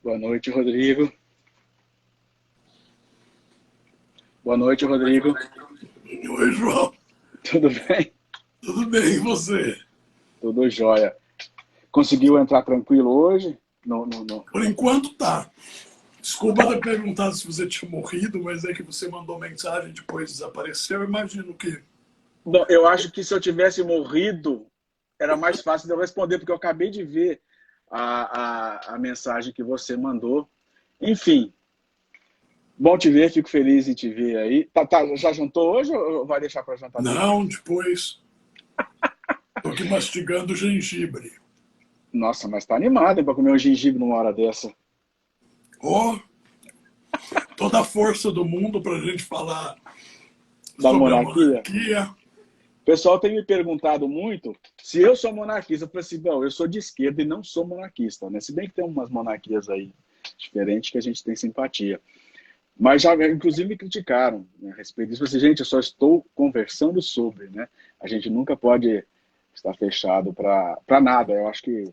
Boa noite, Rodrigo. Boa noite, Rodrigo. Oi, João. Tudo bem? Tudo bem, e você? Tudo jóia. Conseguiu entrar tranquilo hoje? No. Por enquanto tá. Desculpa ter perguntado se você tinha morrido, mas é que você mandou mensagem e depois desapareceu. Eu imagino que. Bom, eu acho que se eu tivesse morrido, era mais fácil de eu responder, porque eu acabei de ver a mensagem que você mandou. Enfim, bom te ver, fico feliz em te ver aí. Já jantou hoje ou vai deixar para jantar depois? Não, depois. Tô aqui mastigando gengibre. Nossa, mas tá animado para comer um gengibre numa hora dessa. Oh, toda a força do mundo pra gente falar Da sobre a monarquia? monarquia. O pessoal tem me perguntado muito se eu sou monarquista. Eu falei assim, não, eu sou de esquerda e não sou monarquista, né? Se bem que tem umas monarquias aí diferentes que a gente tem simpatia. Mas já, inclusive, me criticaram, né, a respeito disso. Eu falei assim, gente, eu só estou conversando sobre, né? A gente nunca pode estar fechado para nada. Eu acho que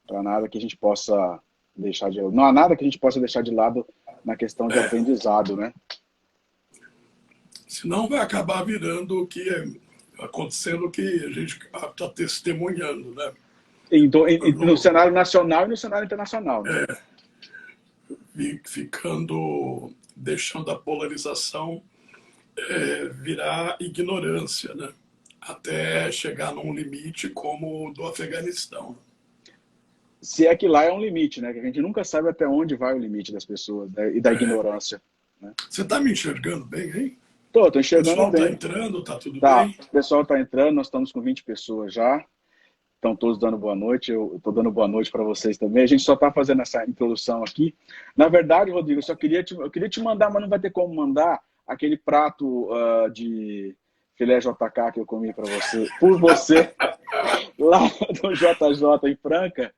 para nada que a gente possa deixar de... Não há nada que a gente possa deixar de lado na questão de aprendizado, né? Senão vai acabar virando o que é acontecendo, o que a gente está testemunhando, né? No cenário nacional e no cenário internacional, né? Ficando, deixando a polarização virar ignorância, né? Até chegar num limite como o do Afeganistão. Se é que lá é um limite, né? Que a gente nunca sabe até onde vai o limite das pessoas, né? E da ignorância, né? Você está me enxergando bem, hein? Tô O enxergando pessoal está bem. entrando, tá tudo Tá, bem? o pessoal tá entrando, nós estamos com 20 pessoas já. Estão todos dando boa noite, eu estou dando boa noite para vocês também. A gente só está fazendo essa introdução aqui. Na verdade, Rodrigo, eu queria te mandar, mas não vai ter como mandar aquele prato de filé JK que eu comi para você, por você, lá no JJ em Franca.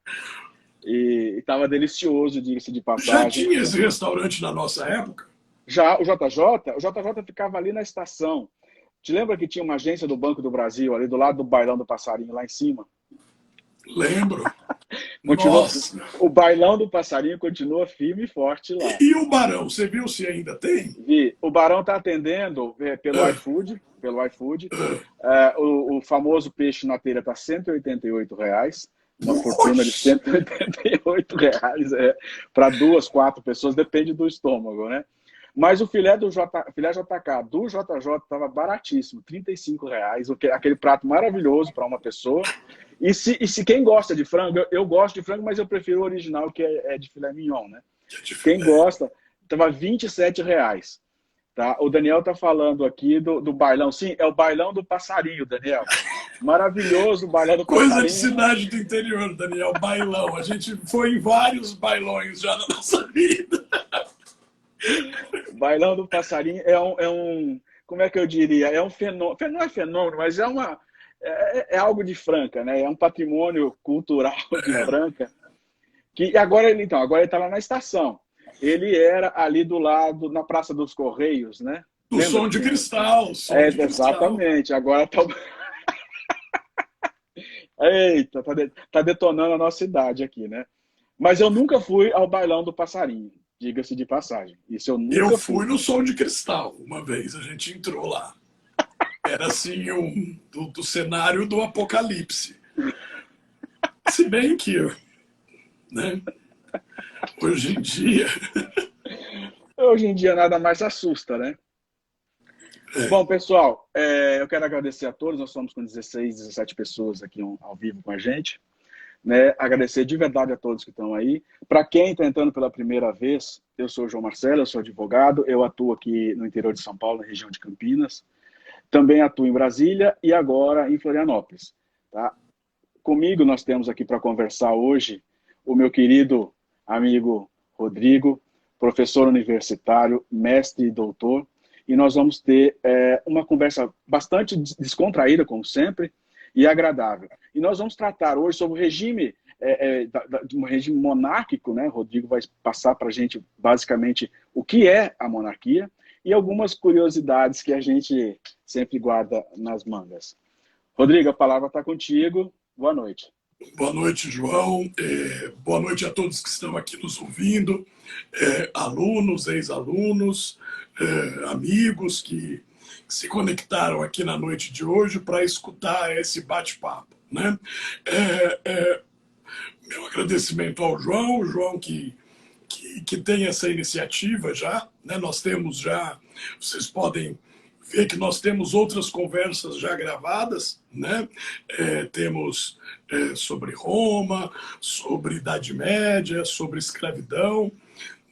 E estava delicioso, diga-se de Já passagem. tinha esse restaurante na nossa época? Já o JJ ficava ali na estação. Te lembra que tinha uma agência do Banco do Brasil ali do lado do Bailão do Passarinho, lá em cima? Lembro. Continua, Nossa. o Bailão do Passarinho continua firme e forte lá. E o Barão, você viu se ainda tem? Vi, o Barão está atendendo pelo Ah, iFood, pelo iFood. ah. O famoso peixe na telha está R$ 188, uma fortuna de Puxa, R$ 188 para duas, quatro pessoas, depende do estômago, né? Mas o filé JK do JJ estava baratíssimo, R$ 35, aquele prato maravilhoso para uma pessoa. E se quem gosta de frango, eu gosto de frango, mas eu prefiro o original, que é de filé mignon, né? de Quem filé. gosta, estava R$ 27. Tá? O Daniel está falando aqui do bailão. Sim, é o bailão do passarinho, Daniel. Maravilhoso o bailão do Coisa de passarinho. cidade do interior, Daniel, bailão. A gente foi em vários bailões já na nossa vida. O bailão do passarinho como é que eu diria? É um fenômeno, não é fenômeno, mas é algo de Franca, né? É um patrimônio cultural de Franca. Que agora ele está lá na estação. Ele era ali do lado, na Praça dos Correios, né? O Lembra som que de tinha? cristal, som de cristal. Exatamente. Agora tá. Eita, tá detonando a nossa idade aqui, né? Mas eu nunca fui ao bailão do passarinho, diga-se de passagem. Isso eu Eu nunca fui fui. no som de cristal uma vez, a gente entrou lá. Era assim, do cenário do apocalipse. Se bem que, né, hoje em dia. Hoje em dia nada mais assusta, né? Bom, pessoal, eu quero agradecer a todos. Nós estamos com 16, 17 pessoas aqui ao vivo com a gente. Né? Agradecer de verdade a todos que estão aí. Para quem está entrando pela primeira vez, eu sou o João Marcelo, eu sou advogado, eu atuo aqui no interior de São Paulo, na região de Campinas. Também atuo em Brasília e agora em Florianópolis. Tá? Comigo nós temos aqui para conversar hoje o meu querido amigo Rodrigo, professor universitário, mestre e doutor, e nós vamos ter uma conversa bastante descontraída, como sempre, e agradável. E nós vamos tratar hoje sobre o regime, de um regime monárquico, né? Rodrigo vai passar para a gente, basicamente, o que é a monarquia e algumas curiosidades que a gente sempre guarda nas mangas. Rodrigo, a palavra está contigo. Boa noite. Boa noite, João. Boa noite a todos que estão aqui nos ouvindo, alunos, ex-alunos, amigos que se conectaram aqui na noite de hoje para escutar esse bate-papo, né? Meu agradecimento ao João, o João que tem essa iniciativa já, né? Nós temos já, vocês podem ver que nós temos outras conversas já gravadas, né? Temos sobre Roma, sobre Idade Média, sobre escravidão,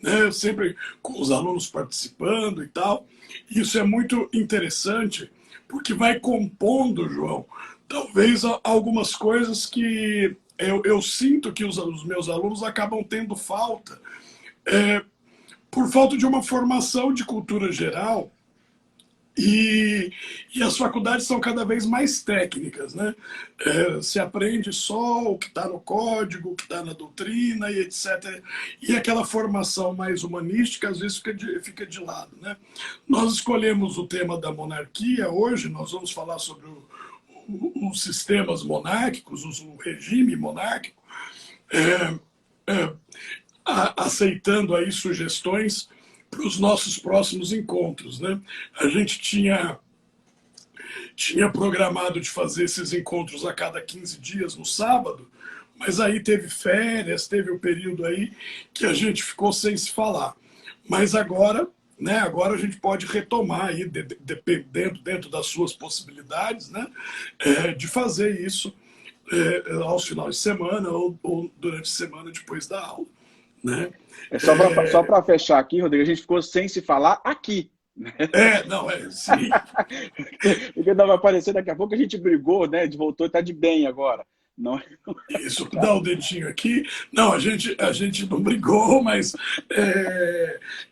né? Sempre com os alunos participando e tal. Isso é muito interessante, porque vai compondo, João, talvez algumas coisas que eu sinto que os meus alunos acabam tendo falta, por falta de uma formação de cultura geral. E as faculdades são cada vez mais técnicas, né? Se aprende só o que está no código, o que está na doutrina e etc. E aquela formação mais humanística às vezes fica de lado, né? Nós escolhemos o tema da monarquia hoje, nós vamos falar sobre os sistemas monárquicos, o regime monárquico, aceitando aí sugestões para os nossos próximos encontros, né? A gente tinha programado de fazer esses encontros a cada 15 dias no sábado, mas aí teve férias, teve o período aí que a gente ficou sem se falar. Mas agora, né, agora a gente pode retomar aí, dentro das suas possibilidades, né, de fazer isso aos finais de semana ou durante a semana depois da aula. Né? Só para fechar aqui, Rodrigo, a gente ficou sem se falar aqui. Sim. Porque não vai parecer daqui a pouco a gente brigou, né? Voltou e está de bem agora. Não. Isso, dá o dedinho aqui. Não, a gente não brigou, mas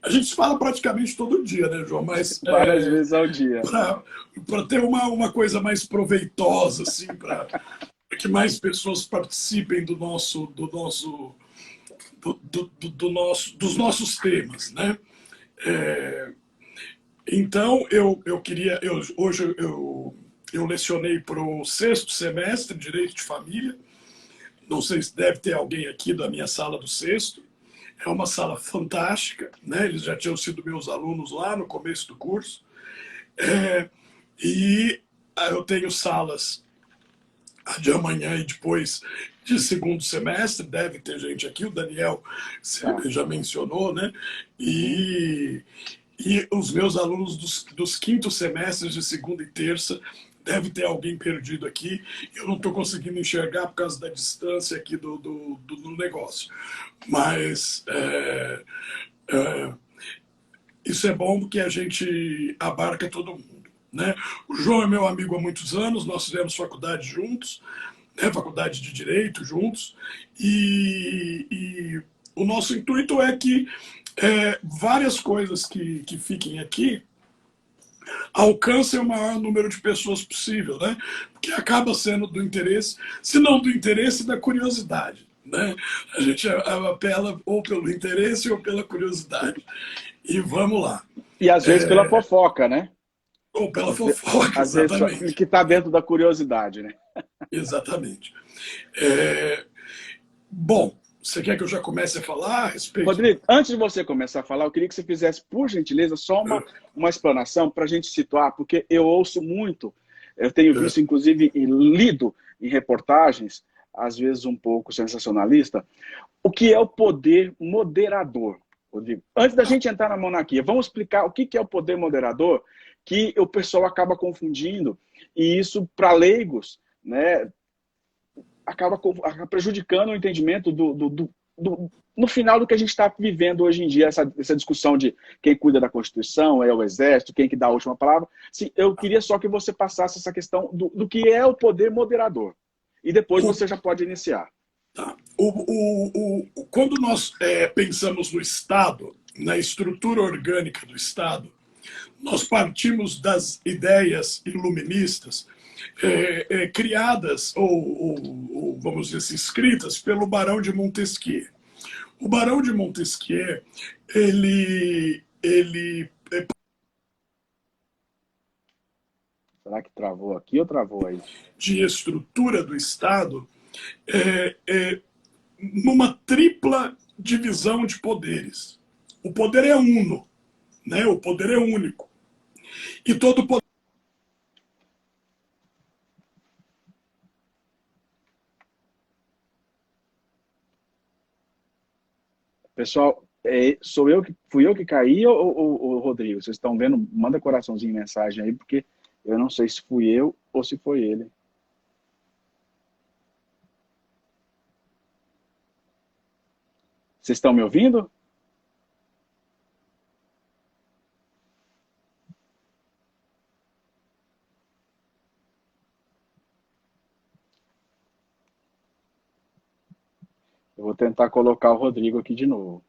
a gente se fala praticamente todo dia, né, João? Mas várias vezes ao dia. Para ter uma coisa mais proveitosa, assim, para que mais pessoas participem dos nossos temas, né? Então, hoje eu lecionei para o 6º semestre Direito de Família. Não sei se deve ter alguém aqui da minha sala do 6º. É uma sala fantástica, né? Eles já tinham sido meus alunos lá no começo do curso. E eu tenho salas de amanhã e depois de 2º semestre. Deve ter gente aqui, o Daniel já mencionou, né? E os meus alunos dos 5º semestres de 2ª e 3ª, deve ter alguém perdido aqui. Eu não estou conseguindo enxergar por causa da distância aqui do negócio. Mas isso é bom porque a gente abarca todo mundo, né? O João é meu amigo há muitos anos, nós fizemos faculdade juntos, né? Faculdade de Direito juntos, e o nosso intuito é que várias coisas que fiquem aqui alcancem o maior número de pessoas possível, né? Porque acaba sendo do interesse, se não do interesse, da curiosidade, né? A gente apela ou pelo interesse ou pela curiosidade. E vamos lá. E às vezes pela fofoca, né? Ou pela fofoca, às exatamente. Vezes, que está dentro da curiosidade, né? Exatamente. Bom, você quer que eu já comece a falar a respeito? Rodrigo, antes de você começar a falar, eu queria que você fizesse, por gentileza, só uma explanação para a gente situar, porque eu ouço muito, eu tenho visto, inclusive, e lido em reportagens, às vezes um pouco sensacionalista, o que é o poder moderador, Rodrigo. Antes da gente entrar na monarquia, vamos explicar o que é o poder moderador, que o pessoal acaba confundindo, e isso, para leigos, né, acaba prejudicando o entendimento no final do que a gente está vivendo hoje em dia, essa discussão de quem cuida da Constituição, é o Exército, quem que dá a última palavra. Sim, eu queria só que você passasse essa questão do que é o poder moderador. E depois você já pode iniciar. Tá. Quando nós pensamos no Estado, na estrutura orgânica do Estado, nós partimos das ideias iluministas criadas, ou vamos dizer assim, escritas pelo Barão de Montesquieu. O Barão de Montesquieu, ele Será que travou aqui ou travou aí? De estrutura do Estado, numa tripla divisão de poderes. O poder é uno, né? O poder é único. E todo poder... Pessoal, fui eu que caí ou Rodrigo? Vocês estão vendo? Manda coraçãozinho em mensagem aí, porque eu não sei se fui eu ou se foi ele. Vocês estão me ouvindo? Eu vou tentar colocar o Rodrigo aqui de novo.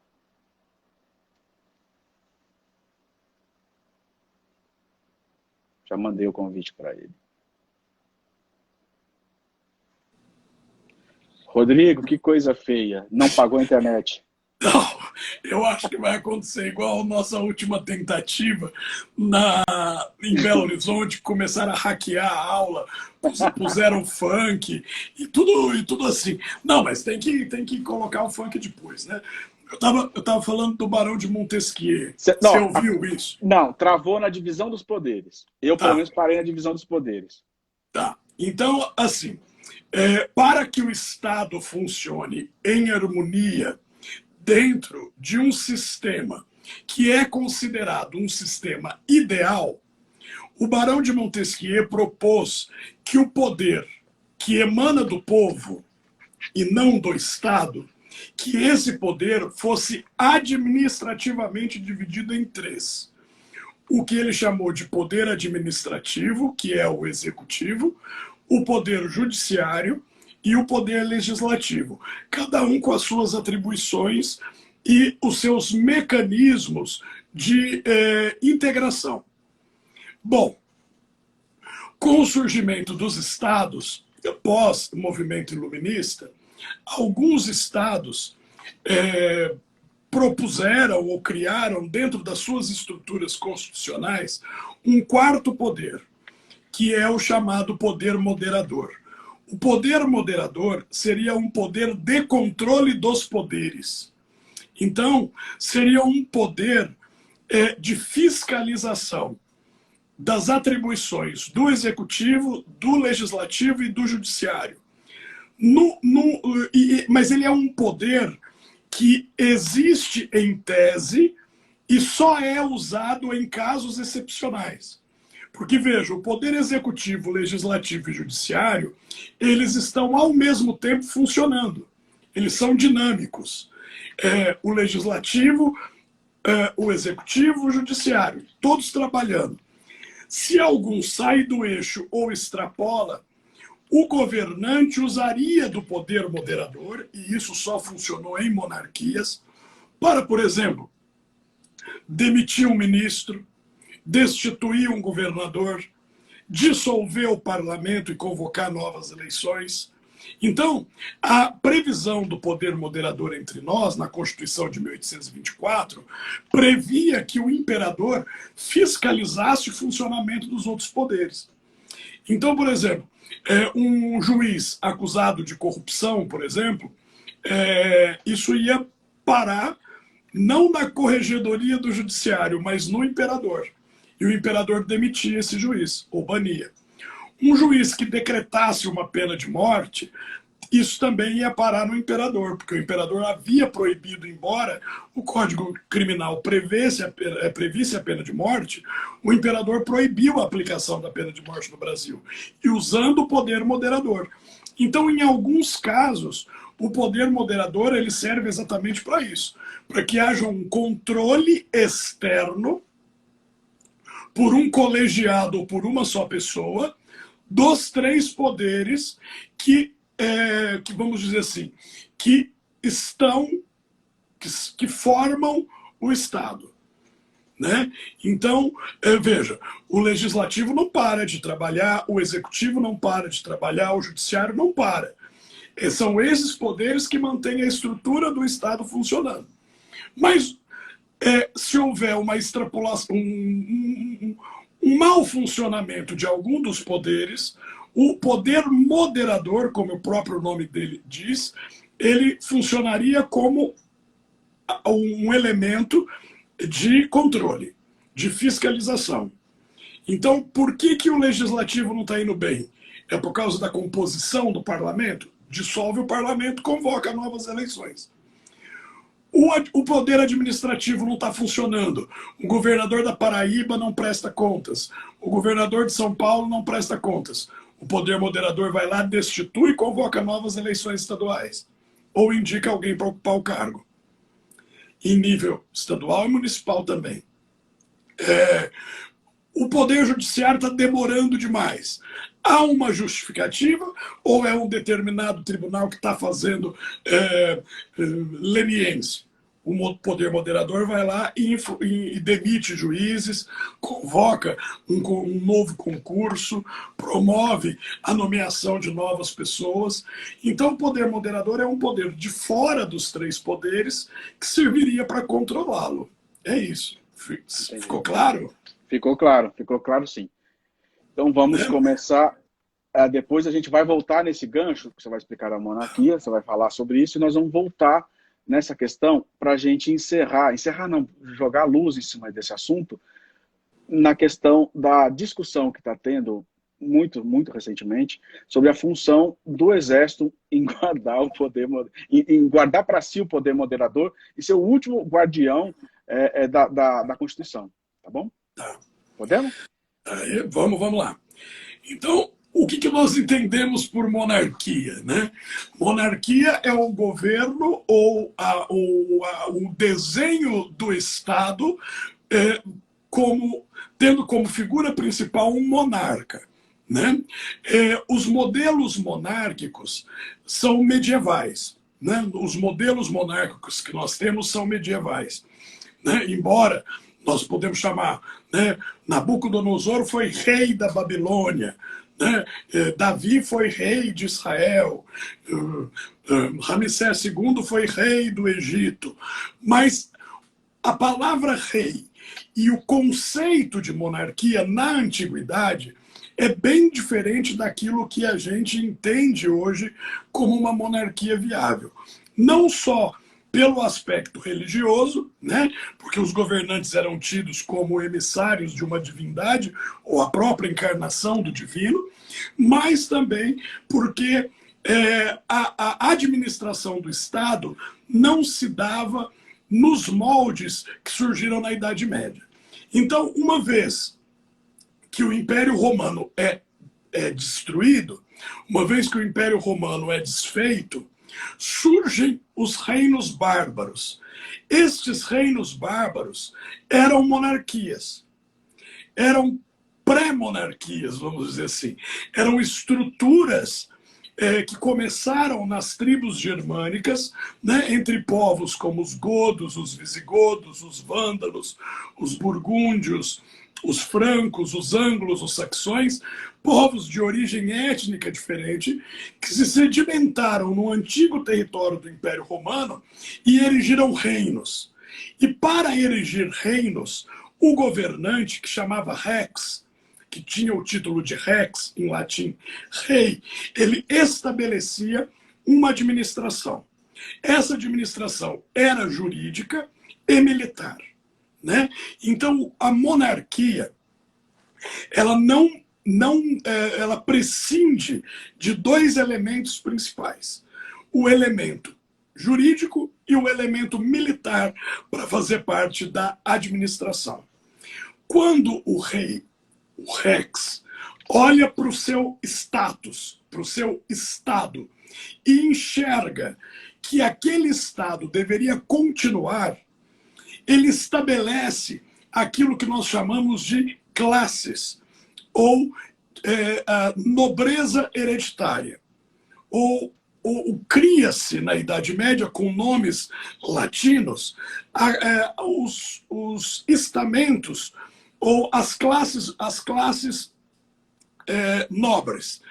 Já mandei o convite para ele. Rodrigo, que coisa feia. Não pagou a internet. Não, eu acho que vai acontecer igual a nossa última tentativa em Belo Horizonte, começaram a hackear a aula, puseram funk e tudo assim. Não, mas tem que colocar o funk depois, né? Eu tava falando do Barão de Montesquieu. Você ouviu isso? Não, travou na divisão dos poderes. Eu, pelo menos, parei na divisão dos poderes. Tá. Então, assim, para que o Estado funcione em harmonia dentro de um sistema que é considerado um sistema ideal, o Barão de Montesquieu propôs que o poder que emana do povo e não do Estado, que esse poder fosse administrativamente dividido em três. O que ele chamou de poder administrativo, que é o executivo, o poder judiciário e o poder legislativo, cada um com as suas atribuições e os seus mecanismos de integração. Bom, com o surgimento dos estados, pós movimento iluminista, alguns estados propuseram ou criaram dentro das suas estruturas constitucionais um quarto poder, que é o chamado poder moderador. O poder moderador seria um poder de controle dos poderes. Então, seria um poder de fiscalização das atribuições do executivo, do legislativo e do judiciário. Mas ele é um poder que existe em tese e só é usado em casos excepcionais. Porque, veja, o poder executivo, legislativo e judiciário, eles estão ao mesmo tempo funcionando. Eles são dinâmicos. O legislativo, o executivo, o judiciário, todos trabalhando. Se algum sai do eixo ou extrapola, o governante usaria do poder moderador, e isso só funcionou em monarquias, para, por exemplo, demitir um ministro, destituir um governador, dissolver o parlamento e convocar novas eleições. Então, a previsão do poder moderador entre nós, na Constituição de 1824, previa que o imperador fiscalizasse o funcionamento dos outros poderes. Então, por exemplo, um juiz acusado de corrupção, por exemplo, isso ia parar não na corregedoria do judiciário, mas no imperador. E o imperador demitia esse juiz, ou bania. Um juiz que decretasse uma pena de morte, isso também ia parar no imperador, porque o imperador havia proibido, embora o Código Criminal previsse a pena de morte, o imperador proibiu a aplicação da pena de morte no Brasil, e usando o poder moderador. Então, em alguns casos, o poder moderador ele serve exatamente para isso, para que haja um controle externo por um colegiado ou por uma só pessoa, dos três poderes que vamos dizer assim, que formam o Estado. Né? Então, veja, o legislativo não para de trabalhar, o executivo não para de trabalhar, o judiciário não para. São esses poderes que mantêm a estrutura do Estado funcionando. Mas se houver uma extrapolação, um mau funcionamento de algum dos poderes, O poder moderador, como o próprio nome dele diz, ele funcionaria como um elemento de controle, de fiscalização. Então, por que o legislativo não está indo bem? É por causa da composição do parlamento? Dissolve o parlamento, convoca novas eleições. O poder administrativo não está funcionando. O governador da Paraíba não presta contas. O governador de São Paulo não presta contas. O poder moderador vai lá, destitui e convoca novas eleições estaduais. Ou indica alguém para ocupar o cargo. Em nível estadual e municipal também. O poder judiciário está demorando demais. Há uma justificativa ou é um determinado tribunal que está fazendo leniência? O poder moderador vai lá e demite juízes, convoca um novo concurso, promove a nomeação de novas pessoas. Então, o poder moderador é um poder de fora dos três poderes que serviria para controlá-lo. É isso. Ficou claro? Ficou claro sim. Então vamos começar. Depois a gente vai voltar nesse gancho, que você vai explicar a monarquia, você vai falar sobre isso, e nós vamos voltar nessa questão para a gente encerrar não, jogar luz em cima desse assunto, na questão da discussão que está tendo muito recentemente sobre a função do Exército em guardar o poder, em guardar para si o poder moderador e ser o último guardião da Constituição. Tá bom? Tá. Podemos? Vamos lá. Então, o que nós entendemos por monarquia, né? Monarquia é o governo ou o desenho do Estado tendo como figura principal um monarca, né? Os modelos monárquicos são medievais, né? Os modelos monárquicos que nós temos são medievais, né? Embora nós podemos chamar, né? Nabucodonosor foi rei da Babilônia, né? Davi foi rei de Israel, Ramsés II foi rei do Egito, mas a palavra rei e o conceito de monarquia na antiguidade é bem diferente daquilo que a gente entende hoje como uma monarquia viável. Não só pelo aspecto religioso, né? Porque os governantes eram tidos como emissários de uma divindade, ou a própria encarnação do divino, mas também porque a administração do Estado não se dava nos moldes que surgiram na Idade Média. Então, uma vez que o Império Romano é destruído, uma vez que o Império Romano é desfeito, surgem os reinos bárbaros. Estes reinos bárbaros eram monarquias, eram pré-monarquias, vamos dizer assim. Eram estruturas que começaram nas tribos germânicas, né, entre povos como os godos, os visigodos, os vândalos, os burgúndios, os francos, os ângulos, os saxões, povos de origem étnica diferente, que se sedimentaram no antigo território do Império Romano e erigiram reinos. E para erigir reinos, o governante, que chamava rex, que tinha o título de rex, em latim, rei, ele estabelecia uma administração. Essa administração era jurídica e militar, né? Então, a monarquia, ela ela prescinde de dois elementos principais: o elemento jurídico e o elemento militar para fazer parte da administração. Quando o rei, o rex, olha para o seu status, para o seu estado, e enxerga que aquele estado deveria continuar, ele estabelece aquilo que nós chamamos de classes, ou a nobreza hereditária, ou cria-se na Idade Média, com nomes latinos, os estamentos, ou as classes nobres.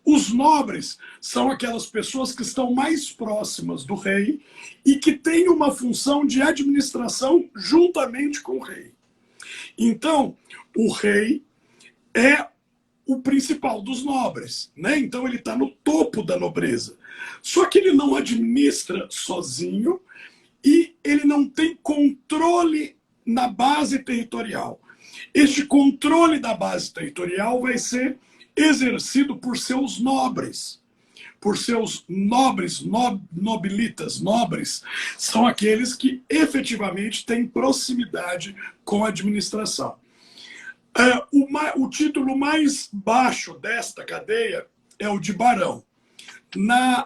Os nobres são aquelas pessoas que estão mais próximas do rei e que têm uma função de administração juntamente com o rei. Então, o rei é o principal dos nobres, né? Então ele está no topo da nobreza. Só que ele não administra sozinho e ele não tem controle na base territorial. Este controle da base territorial vai ser exercido por seus nobres. Por seus nobres, nobilitas, nobres, são aqueles que efetivamente têm proximidade com a administração. O título mais baixo desta cadeia é o de barão. Na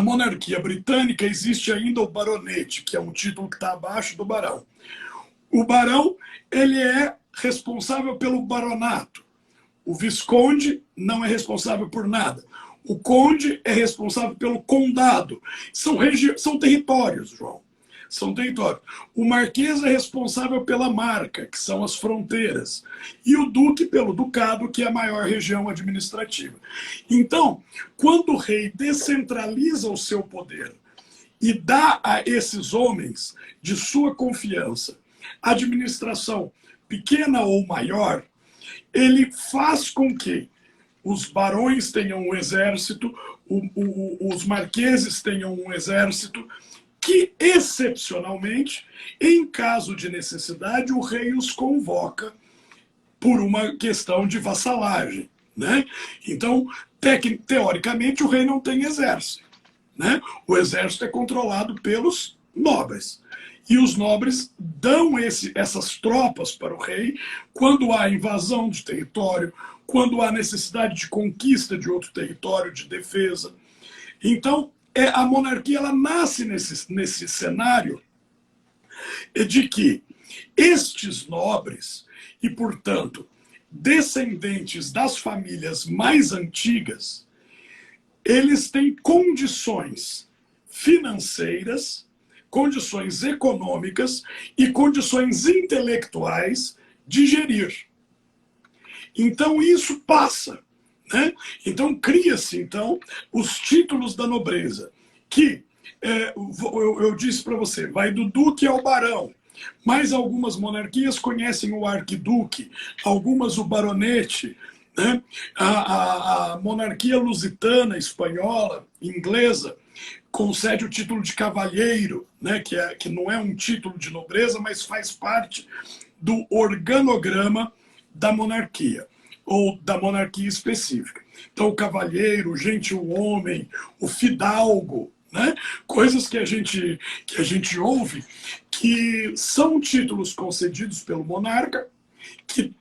monarquia britânica existe ainda o baronete, que é um título que está abaixo do barão. O barão, ele é responsável pelo baronato. O visconde não é responsável por nada. O conde é responsável pelo condado. São territórios, João. São territórios. O marquês é responsável pela marca, que são as fronteiras. E o duque pelo ducado, que é a maior região administrativa. Então, quando o rei descentraliza o seu poder e dá a esses homens de sua confiança administração pequena ou maior, ele faz com que os barões tenham um exército, os marqueses tenham um exército, que, excepcionalmente, em caso de necessidade, o rei os convoca por uma questão de vassalagem, né? Então, teoricamente, o rei não tem exército, né? O exército é controlado pelos nobres. E os nobres dão essas tropas para o rei quando há invasão de território, quando há necessidade de conquista de outro território, de defesa. Então, a monarquia ela nasce nesse cenário de que estes nobres, e, portanto, descendentes das famílias mais antigas, eles têm condições financeiras, condições econômicas e condições intelectuais de gerir. Então isso passa, né? Então cria-se então os títulos da nobreza, que eu disse para você, vai do duque ao barão. Mas algumas monarquias conhecem o arquiduque, algumas o baronete, né? A monarquia lusitana, espanhola, inglesa, concede o título de cavalheiro, né, que não é um título de nobreza, mas faz parte do organograma da monarquia, ou da monarquia específica. Então, o cavalheiro, o gentil-homem, o fidalgo, né, coisas que a gente ouve, que são títulos concedidos pelo monarca, que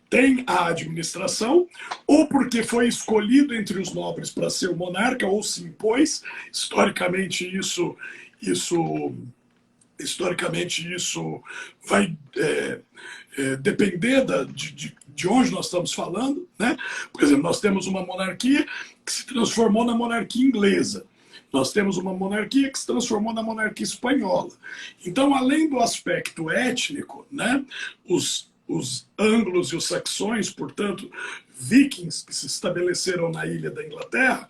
tem a administração, ou porque foi escolhido entre os nobres para ser o monarca, ou se impôs. Historicamente isso vai depender de onde nós estamos falando, né? Por exemplo, nós temos uma monarquia que se transformou na monarquia inglesa. Nós temos uma monarquia que se transformou na monarquia espanhola. Então, além do aspecto étnico, né, os anglos e os saxões, portanto, vikings que se estabeleceram na ilha da Inglaterra,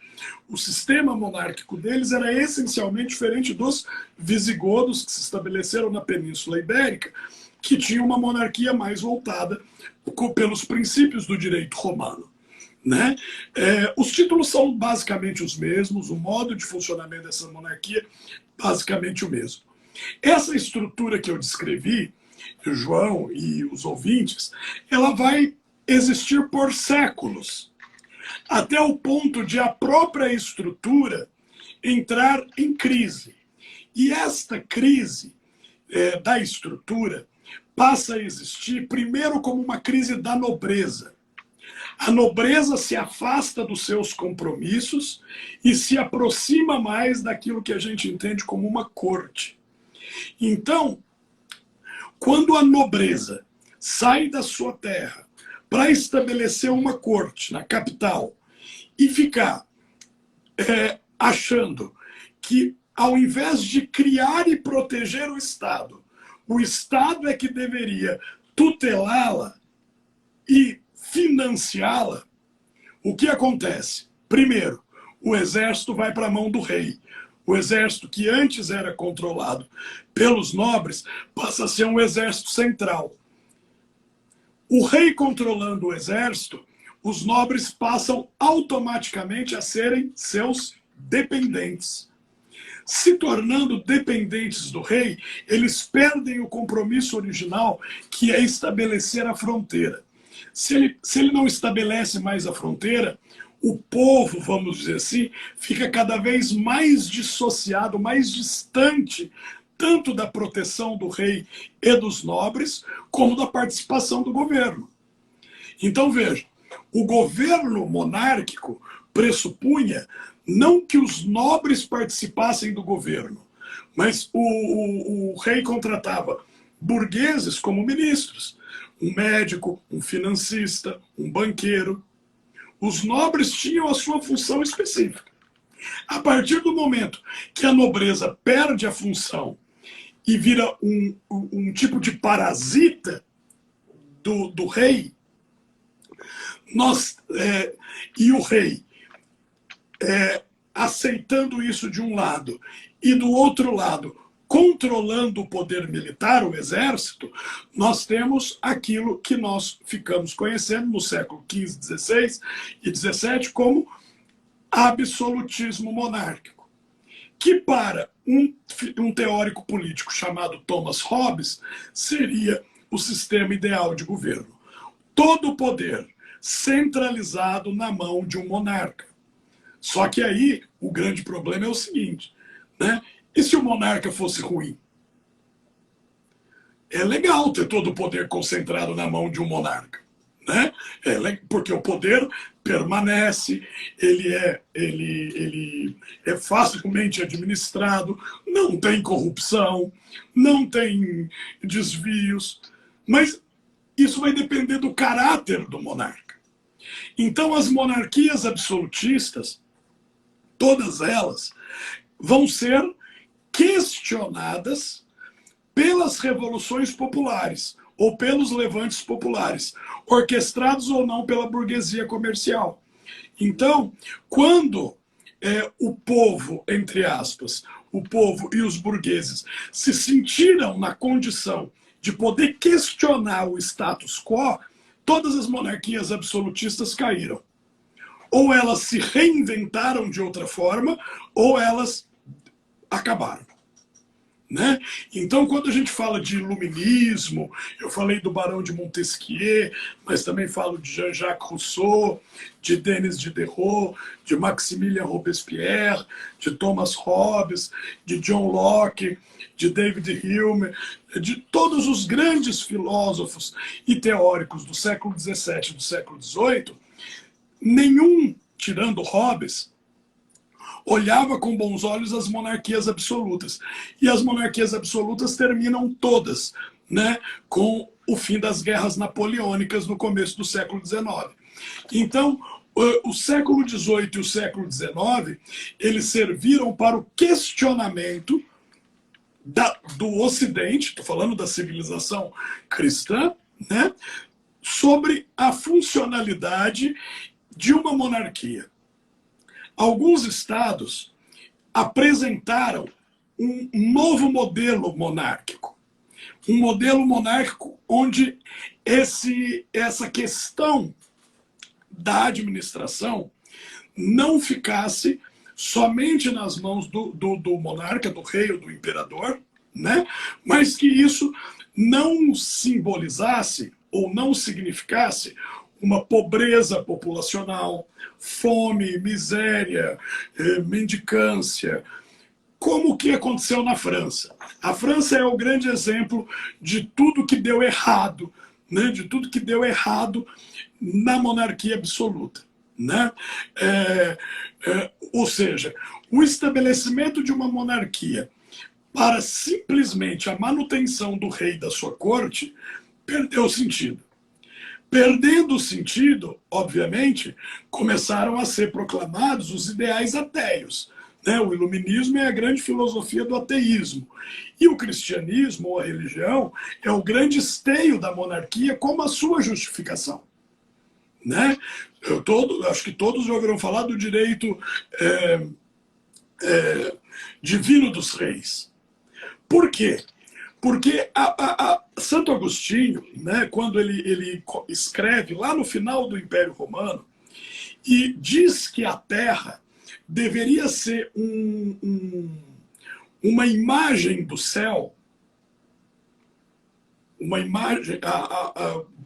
o sistema monárquico deles era essencialmente diferente dos visigodos que se estabeleceram na Península Ibérica, que tinha uma monarquia mais voltada pelos princípios do direito romano, né? Os títulos são basicamente os mesmos, o modo de funcionamento dessa monarquia basicamente o mesmo. Essa estrutura que eu descrevi, o João e os ouvintes, ela vai existir por séculos, até o ponto de a própria estrutura entrar em crise. E esta crise da estrutura passa a existir primeiro como uma crise da nobreza. A nobreza se afasta dos seus compromissos e se aproxima mais daquilo que a gente entende como uma corte. Então, quando a nobreza sai da sua terra para estabelecer uma corte na capital e ficar achando que, ao invés de criar e proteger o Estado é que deveria tutelá-la e financiá-la, o que acontece? Primeiro, o exército vai para a mão do rei. O exército que antes era controlado pelos nobres passa a ser um exército central. O rei controlando o exército, os nobres passam automaticamente a serem seus dependentes. Se tornando dependentes do rei, eles perdem o compromisso original, que é estabelecer a fronteira. Se ele não estabelece mais a fronteira, o povo, vamos dizer assim, fica cada vez mais dissociado, mais distante, tanto da proteção do rei e dos nobres, como da participação do governo. Então, veja, o governo monárquico pressupunha não que os nobres participassem do governo, mas o rei contratava burgueses como ministros, um médico, um financista, um banqueiro. Os nobres tinham a sua função específica. A partir do momento que a nobreza perde a função e vira um tipo de parasita do rei, e o rei aceitando isso de um lado e do outro lado controlando o poder militar, o exército, nós temos aquilo que nós ficamos conhecendo no século XV, XVI e XVII como absolutismo monárquico, que para um teórico político chamado Thomas Hobbes seria o sistema ideal de governo. Todo o poder centralizado na mão de um monarca. Só que aí o grande problema é o seguinte, né? E se o monarca fosse ruim? É legal ter todo o poder concentrado na mão de um monarca, né? Porque o poder permanece, ele é facilmente administrado, não tem corrupção, não tem desvios, mas isso vai depender do caráter do monarca. Então, as monarquias absolutistas, todas elas, vão ser questionadas pelas revoluções populares ou pelos levantes populares, orquestrados ou não pela burguesia comercial. Então, quando o povo, entre aspas, o povo e os burgueses se sentiram na condição de poder questionar o status quo, todas as monarquias absolutistas caíram. Ou elas se reinventaram de outra forma, ou elas acabaram. Né? Então, quando a gente fala de iluminismo, eu falei do Barão de Montesquieu, mas também falo de Jean-Jacques Rousseau, de Denis Diderot, de Maximilien Robespierre, de Thomas Hobbes, de John Locke, de David Hume, de todos os grandes filósofos e teóricos do século XVII e do século XVIII, nenhum, tirando Hobbes, olhava com bons olhos as monarquias absolutas. E as monarquias absolutas terminam todas, né, com o fim das guerras napoleônicas no começo do século XIX. Então, o século XVIII e o século XIX, eles serviram para o questionamento do Ocidente, estou falando da civilização cristã, né, sobre a funcionalidade de uma monarquia. Alguns estados apresentaram um novo modelo monárquico. Um modelo monárquico onde essa questão da administração não ficasse somente nas mãos do monarca, do rei ou do imperador, né? Mas que isso não simbolizasse ou não significasse uma pobreza populacional, fome, miséria, mendicância, como o que aconteceu na França. A França é o grande exemplo de tudo que deu errado, né? De tudo que deu errado na monarquia absoluta. Né? Ou seja, o estabelecimento de uma monarquia para simplesmente a manutenção do rei e da sua corte perdeu o sentido. Perdendo o sentido, obviamente, começaram a ser proclamados os ideais ateios. Né? O iluminismo é a grande filosofia do ateísmo. E o cristianismo, ou a religião, é o grande esteio da monarquia como a sua justificação. Né? Acho que todos já ouviram falar do direito divino dos reis. Por quê? Porque Santo Agostinho, né, quando ele escreve lá no final do Império Romano, e diz que a Terra deveria ser uma imagem do céu, uma imagem,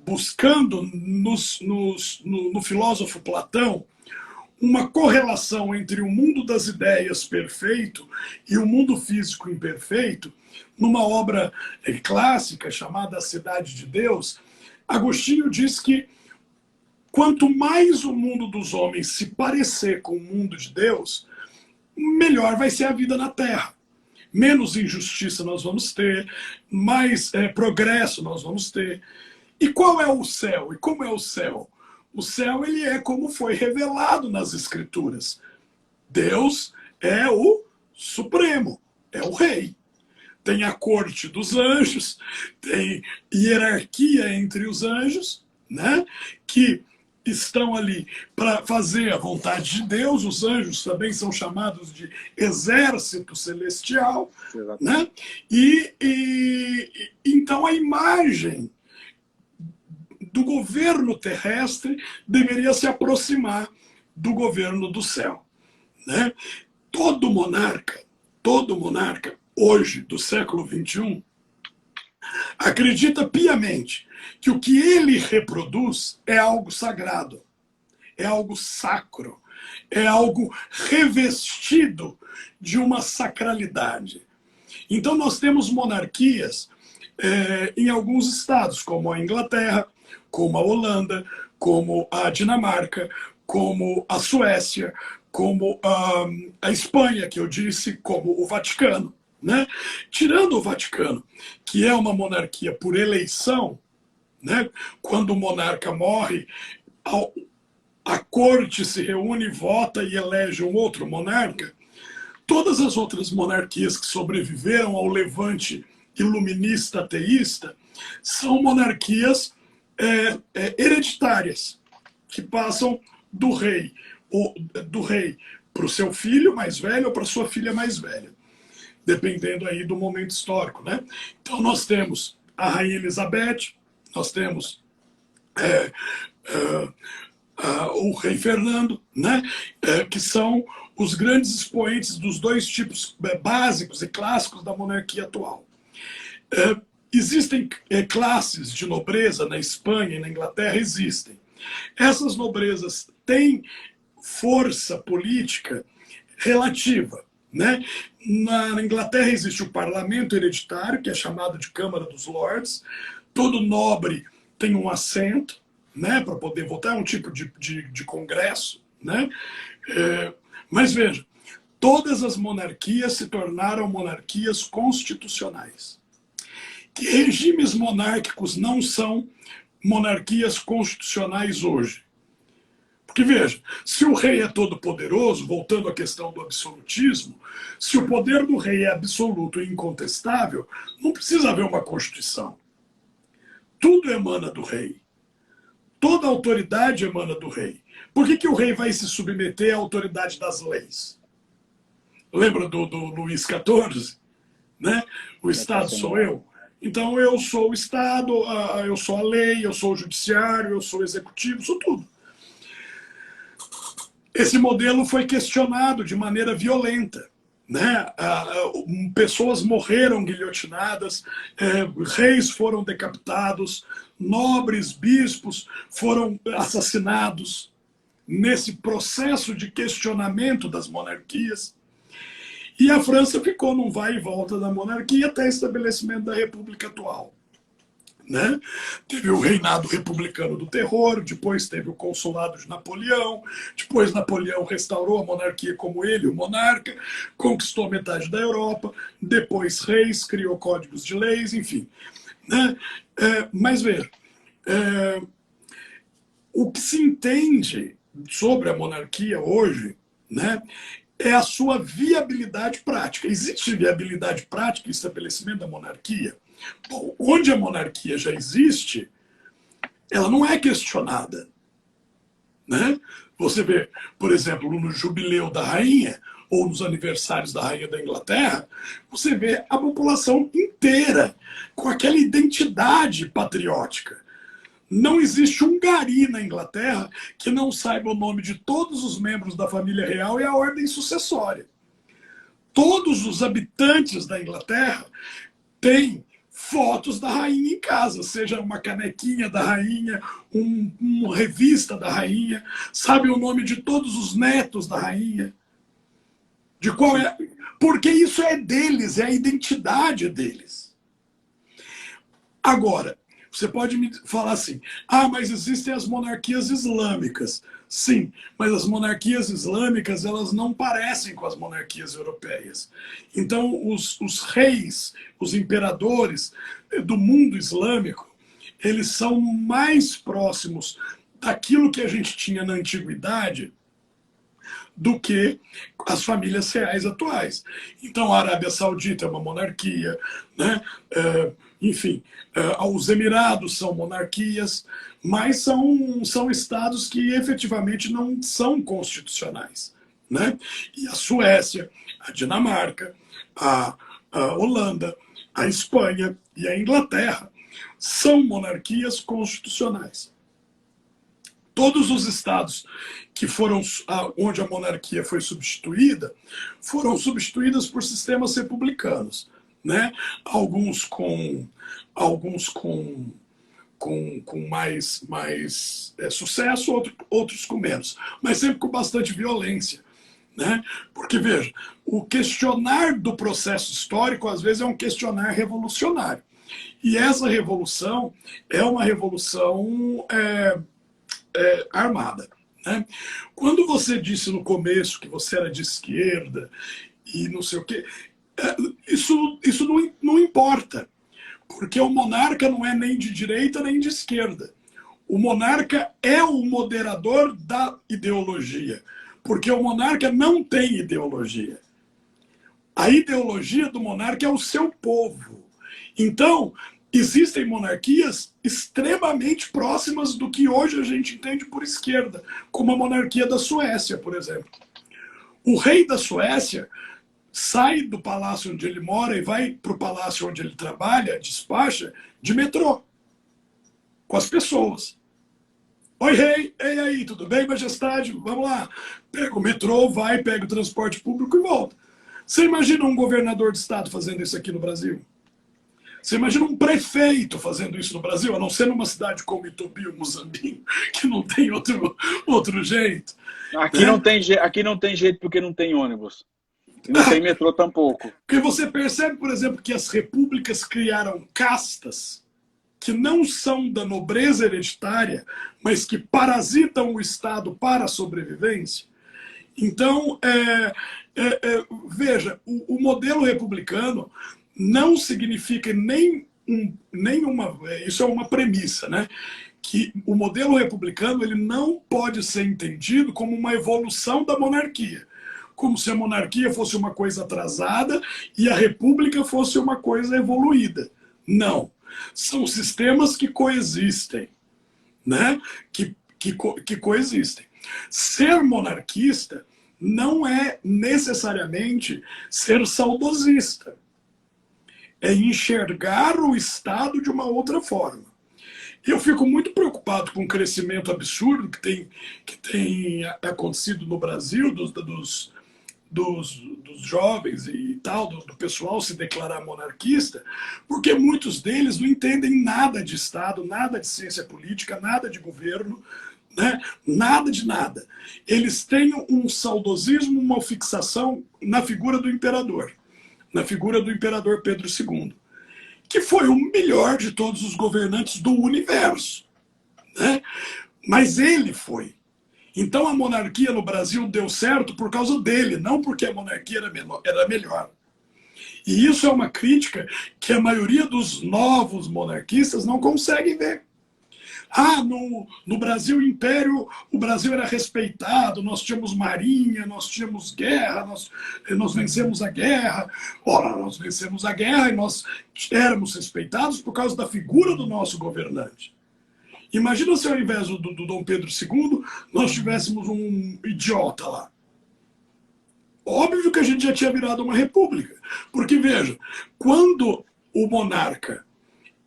buscando no filósofo Platão uma correlação entre o mundo das ideias perfeito e o mundo físico imperfeito, numa obra clássica chamada A Cidade de Deus, Agostinho diz que quanto mais o mundo dos homens se parecer com o mundo de Deus, melhor vai ser a vida na Terra. Menos injustiça nós vamos ter, mais progresso nós vamos ter. E qual é o céu? E como é o céu? O céu, ele é como foi revelado nas Escrituras. Deus é o Supremo, é o Rei. Tem a corte dos anjos, tem hierarquia entre os anjos, né? Que estão ali para fazer a vontade de Deus. Os anjos também são chamados de exército celestial, né? Então a imagem do governo terrestre deveria se aproximar do governo do céu, né? Todo monarca hoje do século XXI acredita piamente que o que ele reproduz é algo sagrado, é algo sacro, é algo revestido de uma sacralidade. Então nós temos monarquias em alguns estados, como a Inglaterra, como a Holanda, como a Dinamarca, como a Suécia, como a Espanha, que eu disse, como o Vaticano, né? Tirando o Vaticano, que é uma monarquia por eleição, né? Quando o monarca morre, a corte se reúne, vota e elege um outro monarca. Todas as outras monarquias que sobreviveram ao levante iluminista ateísta são monarquias hereditárias, que passam do rei para o seu filho mais velho ou para sua filha mais velha, dependendo aí do momento histórico, né? Então nós temos a Rainha Elizabeth, nós temos o Rei Fernando, né? Que são os grandes expoentes dos dois tipos básicos e clássicos da monarquia atual. Existem classes de nobreza na Espanha e na Inglaterra, existem. Essas nobrezas têm força política relativa, né? Na Inglaterra existe o parlamento hereditário, que é chamado de Câmara dos Lords. Todo nobre tem um assento, né, para poder votar, é um tipo de congresso, né? Mas veja, todas as monarquias se tornaram monarquias constitucionais. Que regimes monárquicos não são monarquias constitucionais hoje? Porque, veja, se o rei é todo poderoso, voltando à questão do absolutismo, se o poder do rei é absoluto e incontestável, não precisa haver uma Constituição. Tudo emana do rei. Toda autoridade emana do rei. Por que o rei vai se submeter à autoridade das leis? Lembra do Luís XIV? Né? O Estado sou eu. Então eu sou o Estado, eu sou a lei, eu sou o judiciário, eu sou o executivo, sou tudo. Esse modelo foi questionado de maneira violenta, né? Pessoas morreram guilhotinadas, reis foram decapitados, nobres, bispos foram assassinados nesse processo de questionamento das monarquias. E a França ficou num vai e volta da monarquia até o estabelecimento da República atual. Né? Teve o reinado republicano do terror, depois teve o consulado de Napoleão, depois Napoleão restaurou a monarquia como ele, o monarca, conquistou metade da Europa, depois reis, criou códigos de leis, enfim. Né? Mas veja, o que se entende sobre a monarquia hoje, né, é a sua viabilidade prática. Existe viabilidade prática em estabelecimento da monarquia? Bom, onde a monarquia já existe, ela não é questionada. Né? Você vê, por exemplo, no jubileu da rainha, ou nos aniversários da Rainha da Inglaterra, você vê a população inteira com aquela identidade patriótica. Não existe um gari na Inglaterra que não saiba o nome de todos os membros da família real e a ordem sucessória. Todos os habitantes da Inglaterra têm fotos da rainha em casa, seja uma canequinha da rainha, uma revista da rainha, sabe o nome de todos os netos da rainha. De qual é? Porque isso é deles, é a identidade deles. Agora, você pode me falar assim, mas existem as monarquias islâmicas. Sim, mas as monarquias islâmicas, elas não parecem com as monarquias europeias. Então, os reis, os imperadores do mundo islâmico, eles são mais próximos daquilo que a gente tinha na antiguidade do que as famílias reais atuais. Então, a Arábia Saudita é uma monarquia, né? Enfim, os Emirados são monarquias, mas são estados que efetivamente não são constitucionais, né? E a Suécia, a Dinamarca, a Holanda, a Espanha e a Inglaterra são monarquias constitucionais. Todos os estados que foram onde a monarquia foi substituída foram substituídas por sistemas republicanos, né? Alguns com mais sucesso, outros com menos, mas sempre com bastante violência, né? Porque, veja, o questionar do processo histórico às vezes é um questionar revolucionário. E essa revolução é uma revolução armada, né? Quando você disse no começo que você era de esquerda e não sei o quê, isso não importa, porque o monarca não é nem de direita nem de esquerda. O monarca é o moderador da ideologia, porque o monarca não tem ideologia. A ideologia do monarca é o seu povo. Então, existem monarquias extremamente próximas do que hoje a gente entende por esquerda, como a monarquia da Suécia, por exemplo. O rei da Suécia sai do palácio onde ele mora e vai para o palácio onde ele trabalha, despacha, de metrô, com as pessoas. Oi, rei, ei aí, tudo bem, majestade? Vamos lá. Pega o metrô, vai, pega o transporte público e volta. Você imagina um governador de estado fazendo isso aqui no Brasil? Você imagina um prefeito fazendo isso no Brasil, a não ser numa cidade como Itobi ou Muzambinho, que não tem outro jeito? Aqui, né? Aqui não tem jeito porque não tem ônibus. E não tem metrô tampouco. Porque você percebe, por exemplo, que as repúblicas criaram castas que não são da nobreza hereditária, mas que parasitam o Estado para a sobrevivência. Então, veja, o modelo republicano não significa isso é uma premissa, né? Que o modelo republicano ele não pode ser entendido como uma evolução da monarquia, como se a monarquia fosse uma coisa atrasada e a república fosse uma coisa evoluída. Não. São sistemas que coexistem, né? Que coexistem. Ser monarquista não é necessariamente ser saudosista. É enxergar o Estado de uma outra forma. Eu fico muito preocupado com o crescimento absurdo que tem acontecido no Brasil, dos jovens e tal, do pessoal se declarar monarquista, porque muitos deles não entendem nada de Estado, nada de ciência política, nada de governo, né? Nada de nada. Eles têm um saudosismo, uma fixação na figura do imperador, na figura do imperador Pedro II, que foi o melhor de todos os governantes do universo, né? Mas ele foi. Então a monarquia no Brasil deu certo por causa dele, não porque a monarquia era melhor. E isso é uma crítica que a maioria dos novos monarquistas não consegue ver. No Brasil Império, o Brasil era respeitado, nós tínhamos marinha, nós tínhamos guerra, nós vencemos a guerra. Ora, nós vencemos a guerra e nós éramos respeitados por causa da figura do nosso governante. Imagina se ao invés do Dom Pedro II, nós tivéssemos um idiota lá. óbvio que a gente já tinha virado uma república. Porque, veja, quando o monarca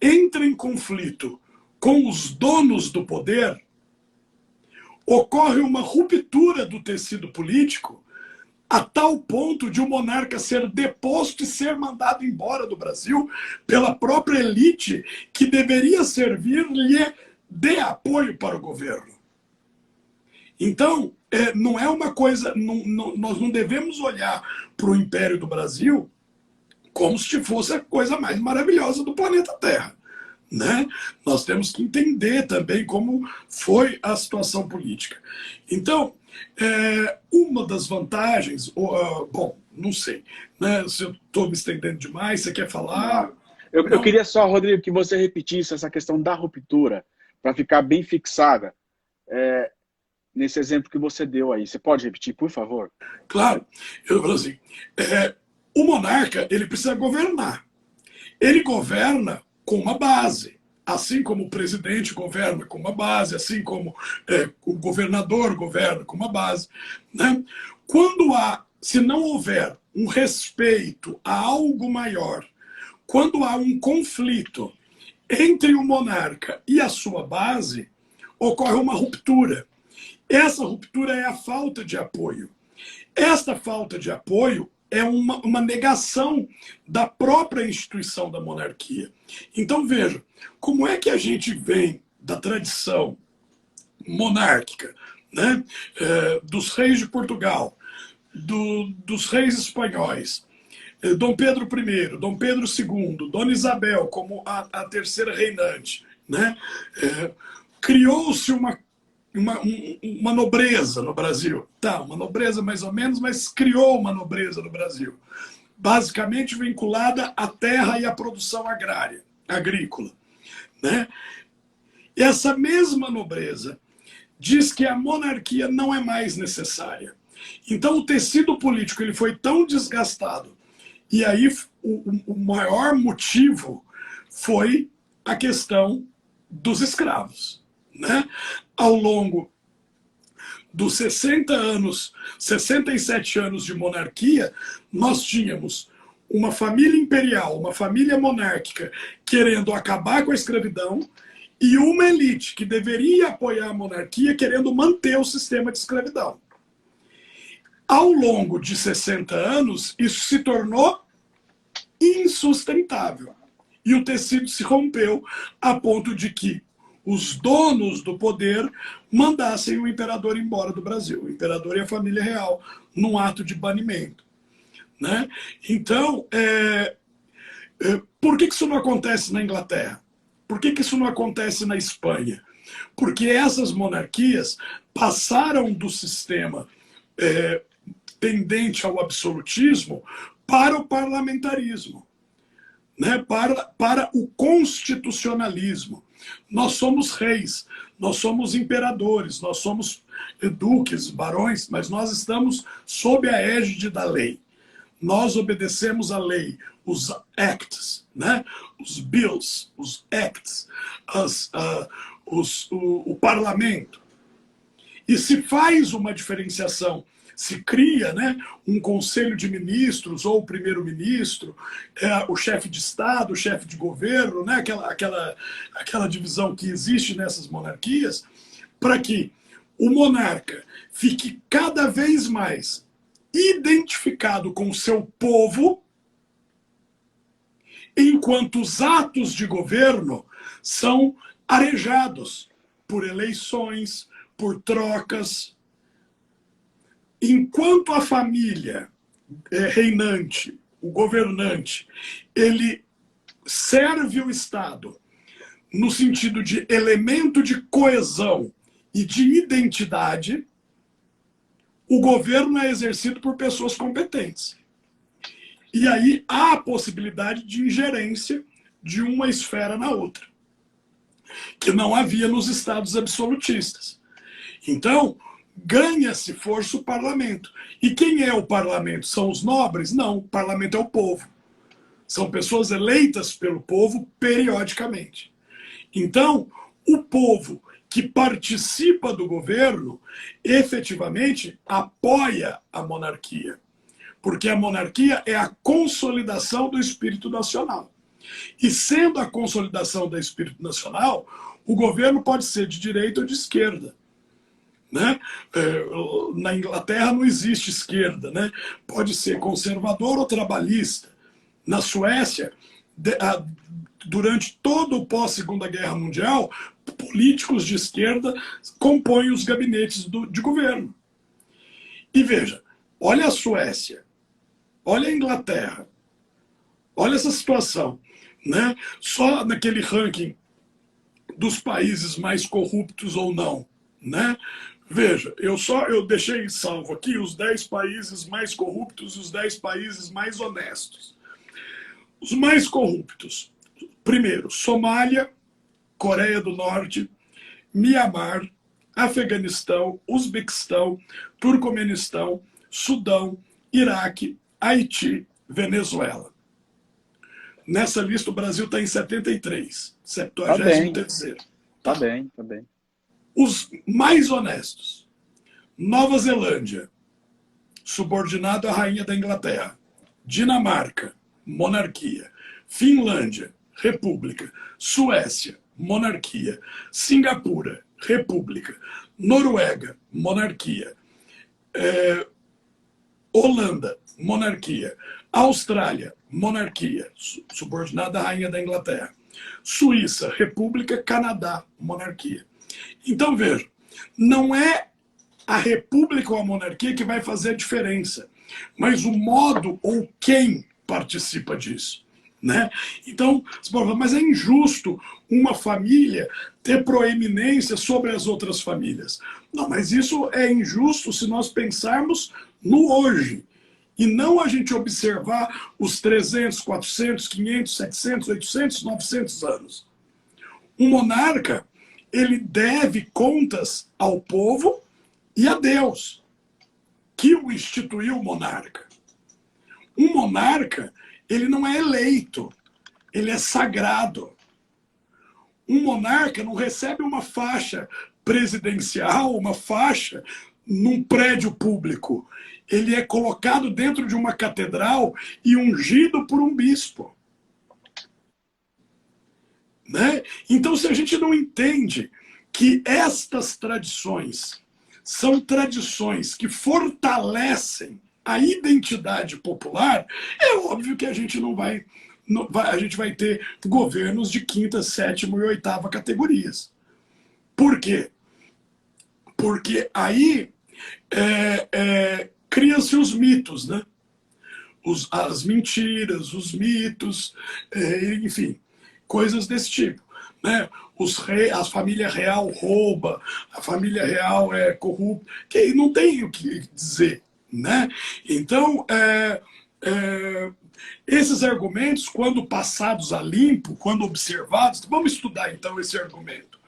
entra em conflito com os donos do poder, ocorre uma ruptura do tecido político a tal ponto de o monarca ser deposto e ser mandado embora do Brasil pela própria elite que deveria servir-lhe de apoio para o governo. Então, não é uma coisa... nós não devemos olhar para o Império do Brasil como se fosse a coisa mais maravilhosa do planeta Terra. Né? Nós temos que entender também como foi a situação política. Então, uma das vantagens, bom, não sei, né? Se eu estou me estendendo demais, você quer falar? Eu queria só, Rodrigo, que você repetisse essa questão da ruptura, para ficar bem fixada nesse exemplo que você deu aí. Você pode repetir, por favor? Claro. Eu falo assim, o monarca, ele precisa governar. Ele governa com uma base, assim como o presidente governa com uma base, assim como o governador governa com uma base. Né? Se não houver um respeito a algo maior, quando há um conflito entre o monarca e a sua base, ocorre uma ruptura. Essa ruptura é a falta de apoio. Esta falta de apoio é uma negação da própria instituição da monarquia. Então, veja, como é que a gente vem da tradição monárquica, né? Dos reis de Portugal, dos reis espanhóis, Dom Pedro I, Dom Pedro II, Dona Isabel como a terceira reinante, né? Criou-se uma nobreza no Brasil. Tá, uma nobreza mais ou menos, mas criou uma nobreza no Brasil. Basicamente vinculada à terra e à produção agrícola. Né? E essa mesma nobreza diz que a monarquia não é mais necessária. Então o tecido político ele foi tão desgastado. E aí o maior motivo foi a questão dos escravos. Né? Ao longo dos 67 anos de monarquia, nós tínhamos uma família imperial, uma família monárquica querendo acabar com a escravidão e uma elite que deveria apoiar a monarquia querendo manter o sistema de escravidão. Ao longo de 60 anos, isso se tornou insustentável. E o tecido se rompeu a ponto de que os donos do poder mandassem o imperador embora do Brasil, o imperador e a família real, num ato de banimento. Né? Então, por que isso não acontece na Inglaterra? Por que isso não acontece na Espanha? Porque essas monarquias passaram do sistema tendente ao absolutismo para o parlamentarismo, né? para o constitucionalismo. Nós somos reis, nós somos imperadores, nós somos duques, barões, mas nós estamos sob a égide da lei. Nós obedecemos a lei, os acts, né? Os bills, os acts, o parlamento. E se faz uma diferenciação, se cria, né, um conselho de ministros ou o primeiro-ministro, o chefe de Estado, o chefe de governo, né, aquela divisão que existe nessas monarquias, para que o monarca fique cada vez mais identificado com o seu povo, enquanto os atos de governo são arejados por eleições, por trocas. Enquanto a família reinante, o governante, ele serve o Estado no sentido de elemento de coesão e de identidade, o governo é exercido por pessoas competentes. E aí há a possibilidade de ingerência de uma esfera na outra, que não havia nos estados absolutistas. Então, ganha-se força o parlamento. E quem é o parlamento? São os nobres? Não, o parlamento é o povo. São pessoas eleitas pelo povo periodicamente. Então, o povo que participa do governo, efetivamente, apoia a monarquia. Porque a monarquia é a consolidação do espírito nacional. E sendo a consolidação do espírito nacional, o governo pode ser de direita ou de esquerda. Né? Na Inglaterra não existe esquerda, né? Pode ser conservador ou trabalhista. Na Suécia, durante todo o pós-Segunda Guerra Mundial, políticos de esquerda compõem os gabinetes de governo. E veja, olha a Suécia, olha a Inglaterra, olha essa situação. Né? Só naquele ranking dos países mais corruptos ou não. Né? Veja, eu deixei salvo aqui os 10 países mais corruptos e os 10 países mais honestos. Os mais corruptos. Primeiro, Somália, Coreia do Norte, Mianmar, Afeganistão, Uzbequistão, Turcomenistão, Sudão, Iraque, Haiti, Venezuela. Nessa lista o Brasil está em 73, 73º. Tá bem. Os mais honestos. Nova Zelândia, subordinado à rainha da Inglaterra. Dinamarca, monarquia. Finlândia, república. Suécia, monarquia. Singapura, república. Noruega, monarquia. Holanda, monarquia. Austrália, monarquia, subordinada à rainha da Inglaterra. Suíça, república. Canadá, monarquia. Então, veja, não é a república ou a monarquia que vai fazer a diferença, mas o modo ou quem participa disso. Né? Então, você pode falar, mas é injusto uma família ter proeminência sobre as outras famílias. Não, mas isso é injusto se nós pensarmos no hoje, e não a gente observar os 300, 400, 500, 700, 800, 900 anos. Um monarca, ele deve contas ao povo e a Deus, que o instituiu monarca. Um monarca, ele não é eleito, ele é sagrado. Um monarca não recebe uma faixa presidencial, uma faixa num prédio público. Ele é colocado dentro de uma catedral e ungido por um bispo. Né? Então, se a gente não entende que estas tradições são tradições que fortalecem a identidade popular, é óbvio que a gente a gente vai ter governos de 5ª, 7ª e 8ª categorias. Por quê? Porque aí criam-se os mitos, né? As mentiras, os mitos, enfim, coisas desse tipo. Né? A família real rouba, a família real é corrupta, que não tem o que dizer. Né? Então, esses argumentos, quando passados a limpo, quando observados, vamos estudar então esse argumento,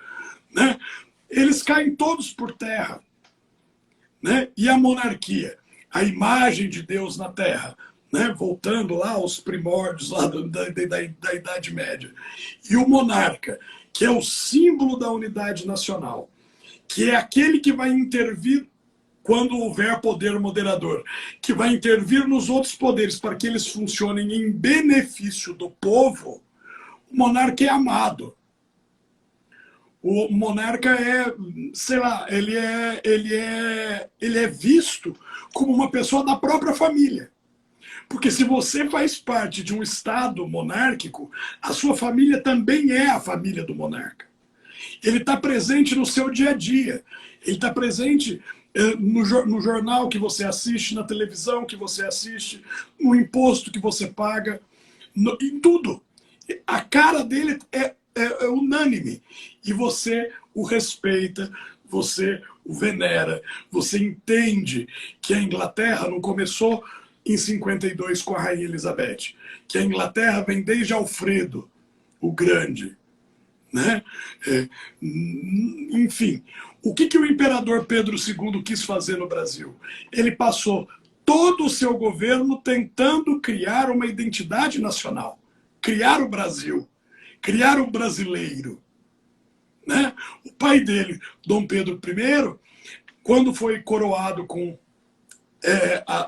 né? Eles caem todos por terra. Né? E a monarquia, a imagem de Deus na terra, né? Voltando lá aos primórdios lá da Idade Média. E o monarca, que é o símbolo da unidade nacional, que é aquele que vai intervir quando houver poder moderador, que vai intervir nos outros poderes para que eles funcionem em benefício do povo, o monarca é amado. O monarca sei lá, ele é visto como uma pessoa da própria família. Porque se você faz parte de um Estado monárquico, a sua família também é a família do monarca. Ele está presente no seu dia a dia. Ele está presente no jornal que você assiste, na televisão que você assiste, no imposto que você paga, em tudo. A cara dele é unânime. E você o respeita, você o venera, você entende que a Inglaterra não começou em 52 com a Rainha Elizabeth, que a Inglaterra vem desde Alfredo, o Grande. Né? Enfim, o que o imperador Pedro II quis fazer no Brasil? Ele passou todo o seu governo tentando criar uma identidade nacional, criar o Brasil, criar o brasileiro. Né? O pai dele, Dom Pedro I, quando foi coroado com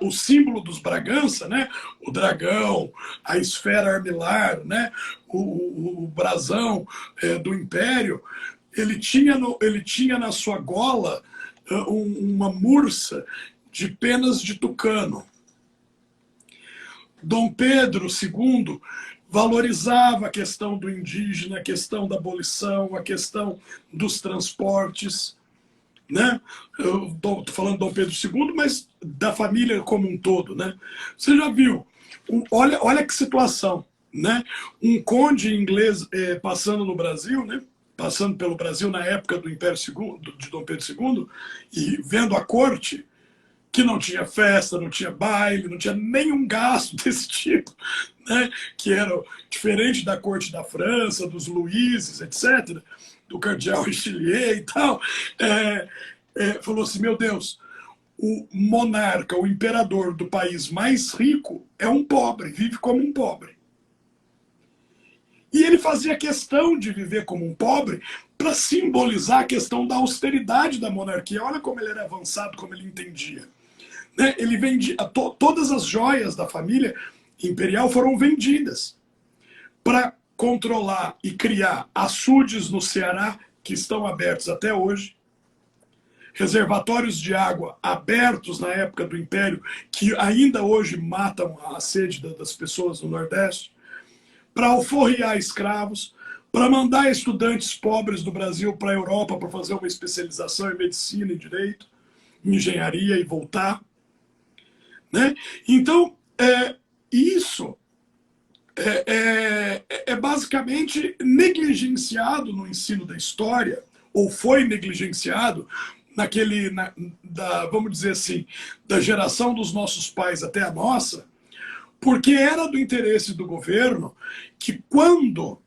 o símbolo dos Bragança, né? O dragão, a esfera armilar, né? O brasão do Império, ele tinha na sua gola uma mursa de penas de tucano. Dom Pedro II valorizava a questão do indígena, a questão da abolição, a questão dos transportes, né? Eu estou falando de Dom Pedro II, mas da família como um todo, né? Você já viu? Olha que situação, né? Um conde inglês passando no Brasil, né? Passando pelo Brasil na época do Império II, de Dom Pedro II, e vendo a corte, que não tinha festa, não tinha baile, não tinha nenhum gasto desse tipo, né? Que era diferente da corte da França, dos Luíses, etc., do cardeal Richelieu e tal, falou assim, meu Deus, o monarca, o imperador do país mais rico é um pobre, vive como um pobre. E ele fazia questão de viver como um pobre para simbolizar a questão da austeridade da monarquia. Olha como ele era avançado, como ele entendia. Né? Ele vendia, todas as joias da família imperial foram vendidas para controlar e criar açudes no Ceará, que estão abertos até hoje, reservatórios de água abertos na época do Império, que ainda hoje matam a sede das pessoas no Nordeste, para alforriar escravos, para mandar estudantes pobres do Brasil para a Europa para fazer uma especialização em medicina e direito, em engenharia e voltar. Né? Então, isso é basicamente negligenciado no ensino da história, ou foi negligenciado vamos dizer assim, da geração dos nossos pais até a nossa, porque era do interesse do governo que quando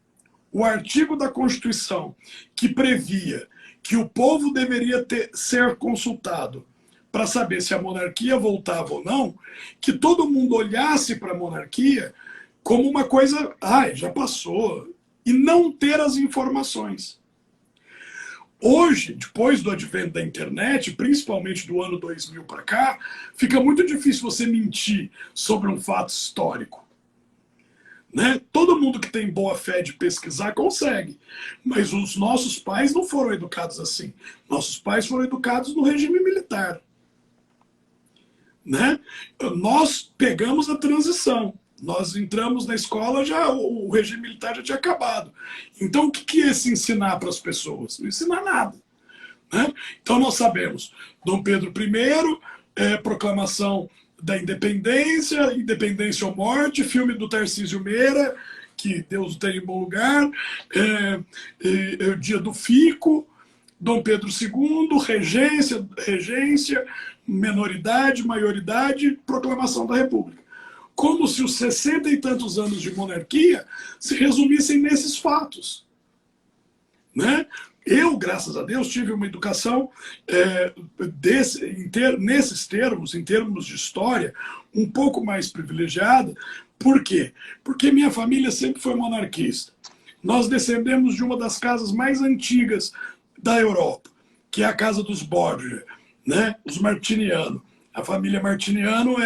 o artigo da Constituição que previa que o povo deveria ser consultado para saber se a monarquia voltava ou não, que todo mundo olhasse para a monarquia como uma coisa, já passou, e não ter as informações. Hoje, depois do advento da internet, principalmente do ano 2000 para cá, fica muito difícil você mentir sobre um fato histórico. Né? Todo mundo que tem boa fé de pesquisar consegue, mas os nossos pais não foram educados assim. Nossos pais foram educados no regime militar. Né? Nós pegamos a transição. Nós entramos na escola, o regime militar já tinha acabado. Então, o que é se ensinar para as pessoas? Não ensinar nada. Né? Então, nós sabemos, Dom Pedro I, proclamação da independência, independência ou morte, filme do Tarcísio Meira, que Deus tem em bom lugar, o dia do fico, Dom Pedro II, regência, menoridade, maioridade, proclamação da República. Como se os 60 e tantos anos de monarquia se resumissem nesses fatos. Né? Eu, graças a Deus, tive uma educação nesses termos, em termos de história, um pouco mais privilegiada. Por quê? Porque minha família sempre foi monarquista. Nós descendemos de uma das casas mais antigas da Europa, que é a casa dos Borgia, né? Os Martiniano. A família Martiniano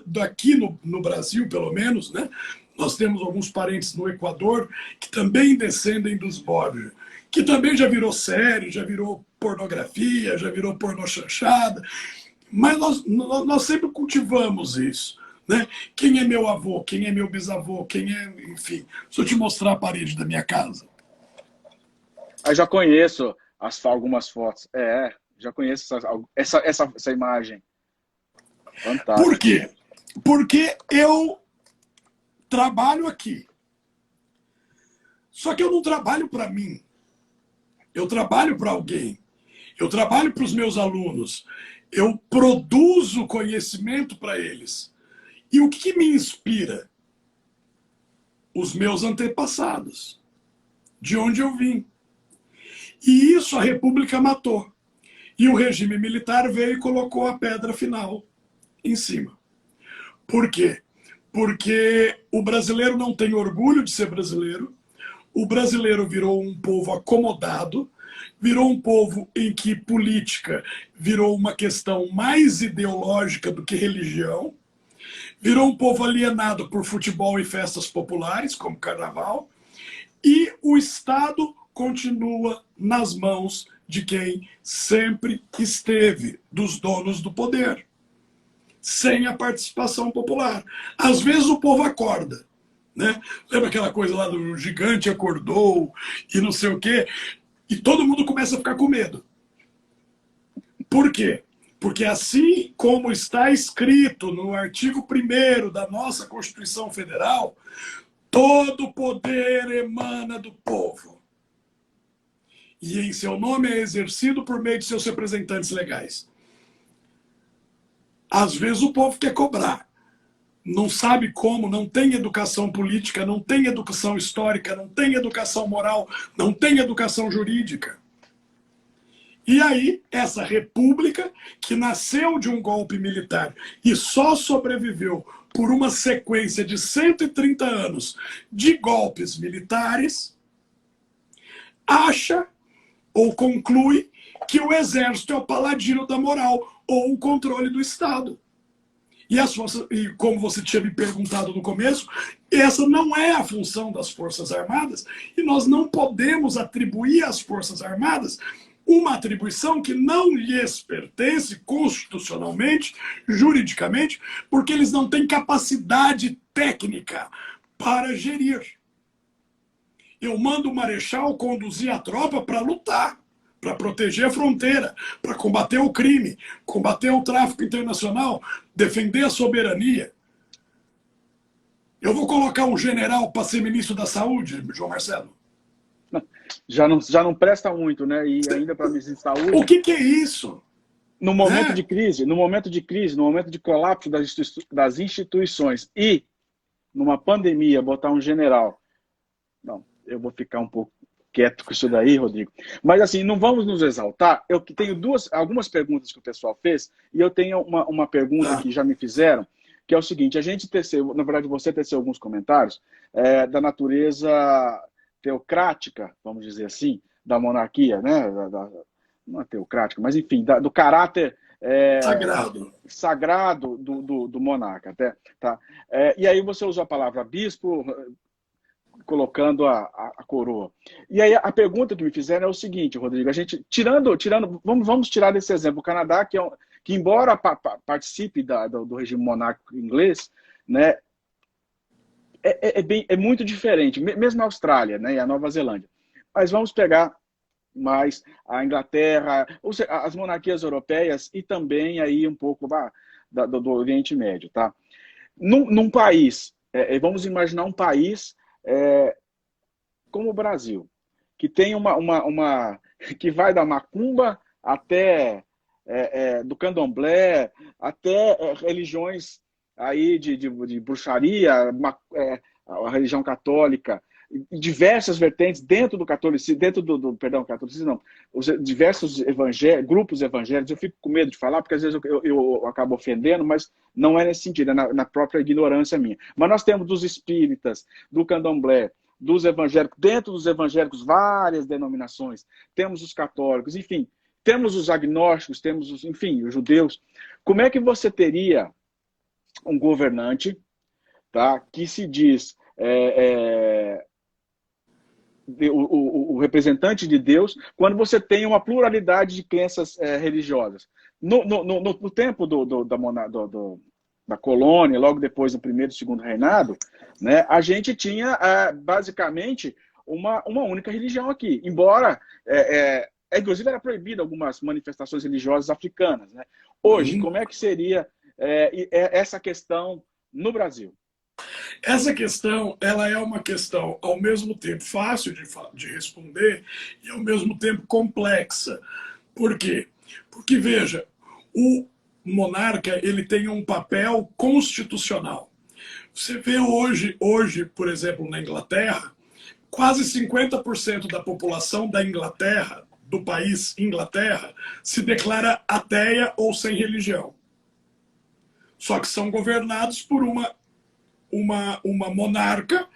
daqui no Brasil, pelo menos, né? Nós temos alguns parentes no Equador que também descendem dos Borgia, que também já virou série, já virou pornografia, já virou pornochanchada, mas nós sempre cultivamos isso. Né? Quem é meu avô, quem é meu bisavô, enfim. Deixa eu te mostrar a parede da minha casa. Eu já conheço algumas fotos. Já conheço essa imagem. Fantástico. Por quê? Porque eu trabalho aqui. Só que eu não trabalho para mim. Eu trabalho para alguém. Eu trabalho para os meus alunos. Eu produzo conhecimento para eles. E o que me inspira? Os meus antepassados. De onde eu vim. E isso a República matou. E o regime militar veio e colocou a pedra final em cima. Por quê? Porque o brasileiro não tem orgulho de ser brasileiro. O brasileiro virou um povo acomodado, virou um povo em que política virou uma questão mais ideológica do que religião, virou um povo alienado por futebol e festas populares, como carnaval, e o Estado continua nas mãos de quem sempre esteve, dos donos do poder, sem a participação popular. Às vezes o povo acorda, né? Lembra aquela coisa lá do gigante acordou e não sei o quê? E todo mundo começa a ficar com medo. Por quê? Porque assim como está escrito no artigo 1º da nossa Constituição Federal, todo poder emana do povo. E em seu nome é exercido por meio de seus representantes legais. Às vezes o povo quer cobrar. Não sabe como, não tem educação política, não tem educação histórica, não tem educação moral, não tem educação jurídica. E aí, essa república, que nasceu de um golpe militar e só sobreviveu por uma sequência de 130 anos de golpes militares, acha ou conclui que o exército é o paladino da moral ou o controle do Estado. E como você tinha me perguntado no começo, essa não é a função das Forças Armadas, e nós não podemos atribuir às Forças Armadas uma atribuição que não lhes pertence constitucionalmente, juridicamente, porque eles não têm capacidade técnica para gerir. Eu mando o marechal conduzir a tropa para lutar, para proteger a fronteira, para combater o crime, combater o tráfico internacional, defender a soberania. Eu vou colocar um general para ser ministro da Saúde, João Marcelo? Já não presta muito, né? E ainda para ministro de saúde. O que é isso? No momento de crise, no momento de colapso das instituições e numa pandemia, botar um general. Não, eu vou ficar um pouco quieto com isso daí, Rodrigo. Mas assim, não vamos nos exaltar. Eu tenho algumas perguntas que o pessoal fez, e eu tenho uma pergunta que já me fizeram, que é o seguinte: a gente teceu, na verdade você teceu alguns comentários da natureza teocrática, vamos dizer assim, da monarquia, né? Não é teocrática, mas enfim, do caráter sagrado do monarca. Até, tá? E aí você usou a palavra bispo, colocando a coroa. E aí a pergunta que me fizeram é o seguinte, Rodrigo: a gente, vamos tirar desse exemplo o Canadá, que embora participe do regime monárquico inglês, né, é muito diferente, mesmo a Austrália, né, e a Nova Zelândia. Mas vamos pegar mais a Inglaterra, as monarquias europeias e também aí um pouco do Oriente Médio, tá? Num país, vamos imaginar um país como o Brasil, que tem que vai da macumba até do candomblé, até religiões aí de bruxaria, a religião católica, diversas vertentes dentro do catolicismo, catolicismo não, os diversos grupos evangélicos. Eu fico com medo de falar, porque às vezes eu acabo ofendendo, mas não é nesse sentido, é na própria ignorância minha. Mas nós temos dos espíritas, do candomblé, dos evangélicos, dentro dos evangélicos várias denominações, temos os católicos, enfim, temos os agnósticos, temos os judeus. Como é que você teria um governante, tá, que se diz o representante de Deus, quando você tem uma pluralidade de crenças religiosas? No tempo da colônia, logo depois do primeiro e segundo reinado, né, a gente tinha basicamente uma única religião aqui, embora inclusive era proibida algumas manifestações religiosas africanas, né? Hoje, como é que seria essa questão no Brasil? Essa questão, ela é uma questão ao mesmo tempo fácil de responder e ao mesmo tempo complexa. Por quê? Porque, veja, o monarca, ele tem um papel constitucional. Você vê hoje, por exemplo, na Inglaterra, quase 50% da população da Inglaterra, do país Inglaterra, se declara ateia ou sem religião. Só que são governados por uma monarca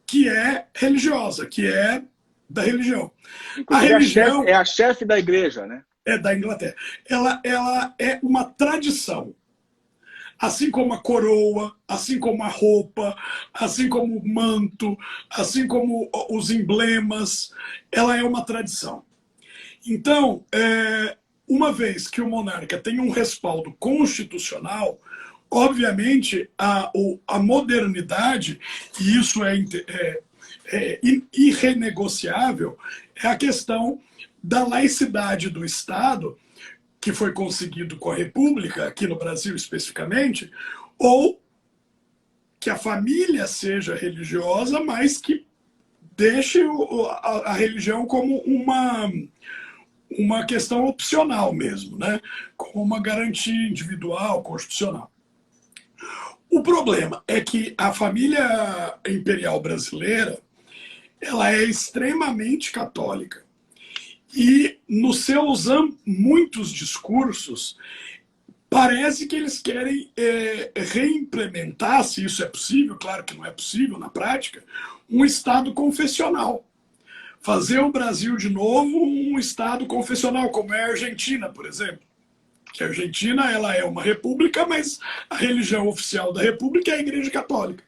que é religiosa, que é da religião. A Inclusive, religião é a chefe da igreja, né? é da Inglaterra. Ela é uma tradição. Assim como a coroa, assim como a roupa, assim como o manto, assim como os emblemas, ela é uma tradição. Então, uma vez que o monarca tem um respaldo constitucional, obviamente a modernidade, e isso é irrenegociável, é a questão da laicidade do Estado, que foi conseguido com a República, aqui no Brasil especificamente, ou que a família seja religiosa, mas que deixe a religião como uma questão opcional mesmo, né? Como uma garantia individual, constitucional. O problema é que a família imperial brasileira ela é extremamente católica. E nos seus muitos discursos, parece que eles querem reimplementar, se isso é possível, claro que não é possível na prática, um Estado confessional. Fazer o Brasil de novo um Estado confessional, como é a Argentina, por exemplo. Que a Argentina ela é uma república, mas a religião oficial da república é a Igreja Católica.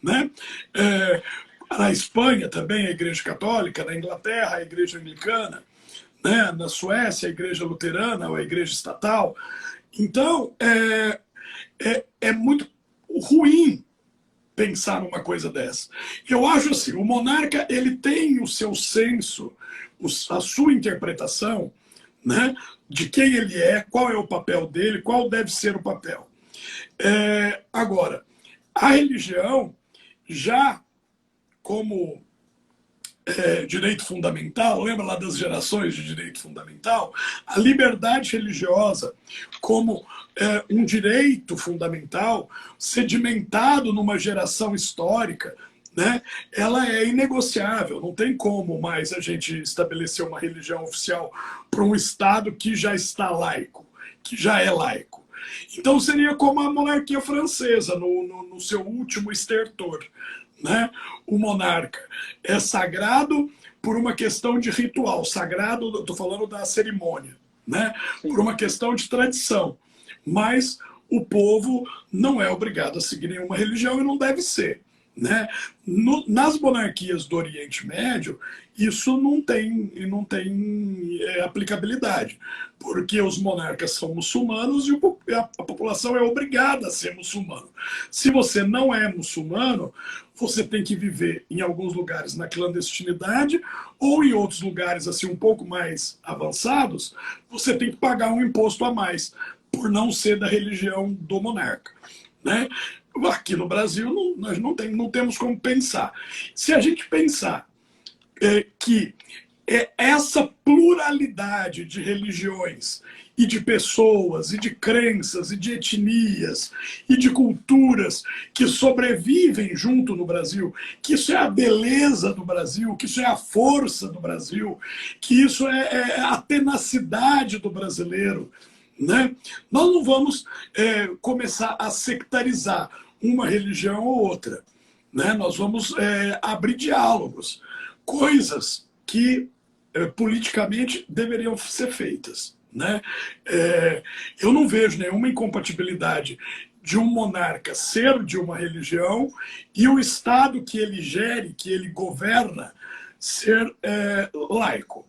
Né? Na Espanha também a Igreja Católica, na Inglaterra a Igreja Anglicana, né? Na Suécia a Igreja Luterana ou a Igreja Estatal. Então, é muito ruim pensar numa coisa dessa. Eu acho assim, o monarca ele tem o seu senso, a sua interpretação, né, de quem ele é, qual é o papel dele, qual deve ser o papel. Agora, a religião, já como direito fundamental, lembra lá das gerações de direito fundamental? A liberdade religiosa como um direito fundamental sedimentado numa geração histórica, né? Ela é inegociável, não tem como mais a gente estabelecer uma religião oficial para um Estado que já está laico, que já é laico. Então seria como a monarquia francesa no seu último estertor. Né? O monarca é sagrado por uma questão de ritual, sagrado, estou falando da cerimônia, né? Por uma questão de tradição, mas o povo não é obrigado a seguir nenhuma religião e não deve ser. Né? Nas monarquias do Oriente Médio, isso não tem aplicabilidade, porque os monarcas são muçulmanos e a população é obrigada a ser muçulmano. Se você não é muçulmano, você tem que viver em alguns lugares na clandestinidade ou em outros lugares assim um pouco mais avançados, você tem que pagar um imposto a mais por não ser da religião do monarca. Né? Aqui no Brasil nós não temos como pensar. Se a gente pensar que essa pluralidade de religiões e de pessoas e de crenças e de etnias e de culturas que sobrevivem junto no Brasil, que isso é a beleza do Brasil, que isso é a força do Brasil, que isso é a tenacidade do brasileiro, né? Nós não vamos começar a sectarizar uma religião ou outra. Né? Nós vamos abrir diálogos, coisas que politicamente deveriam ser feitas. Né? Eu não vejo nenhuma incompatibilidade de um monarca ser de uma religião e o Estado que ele gere, que ele governa, ser laico.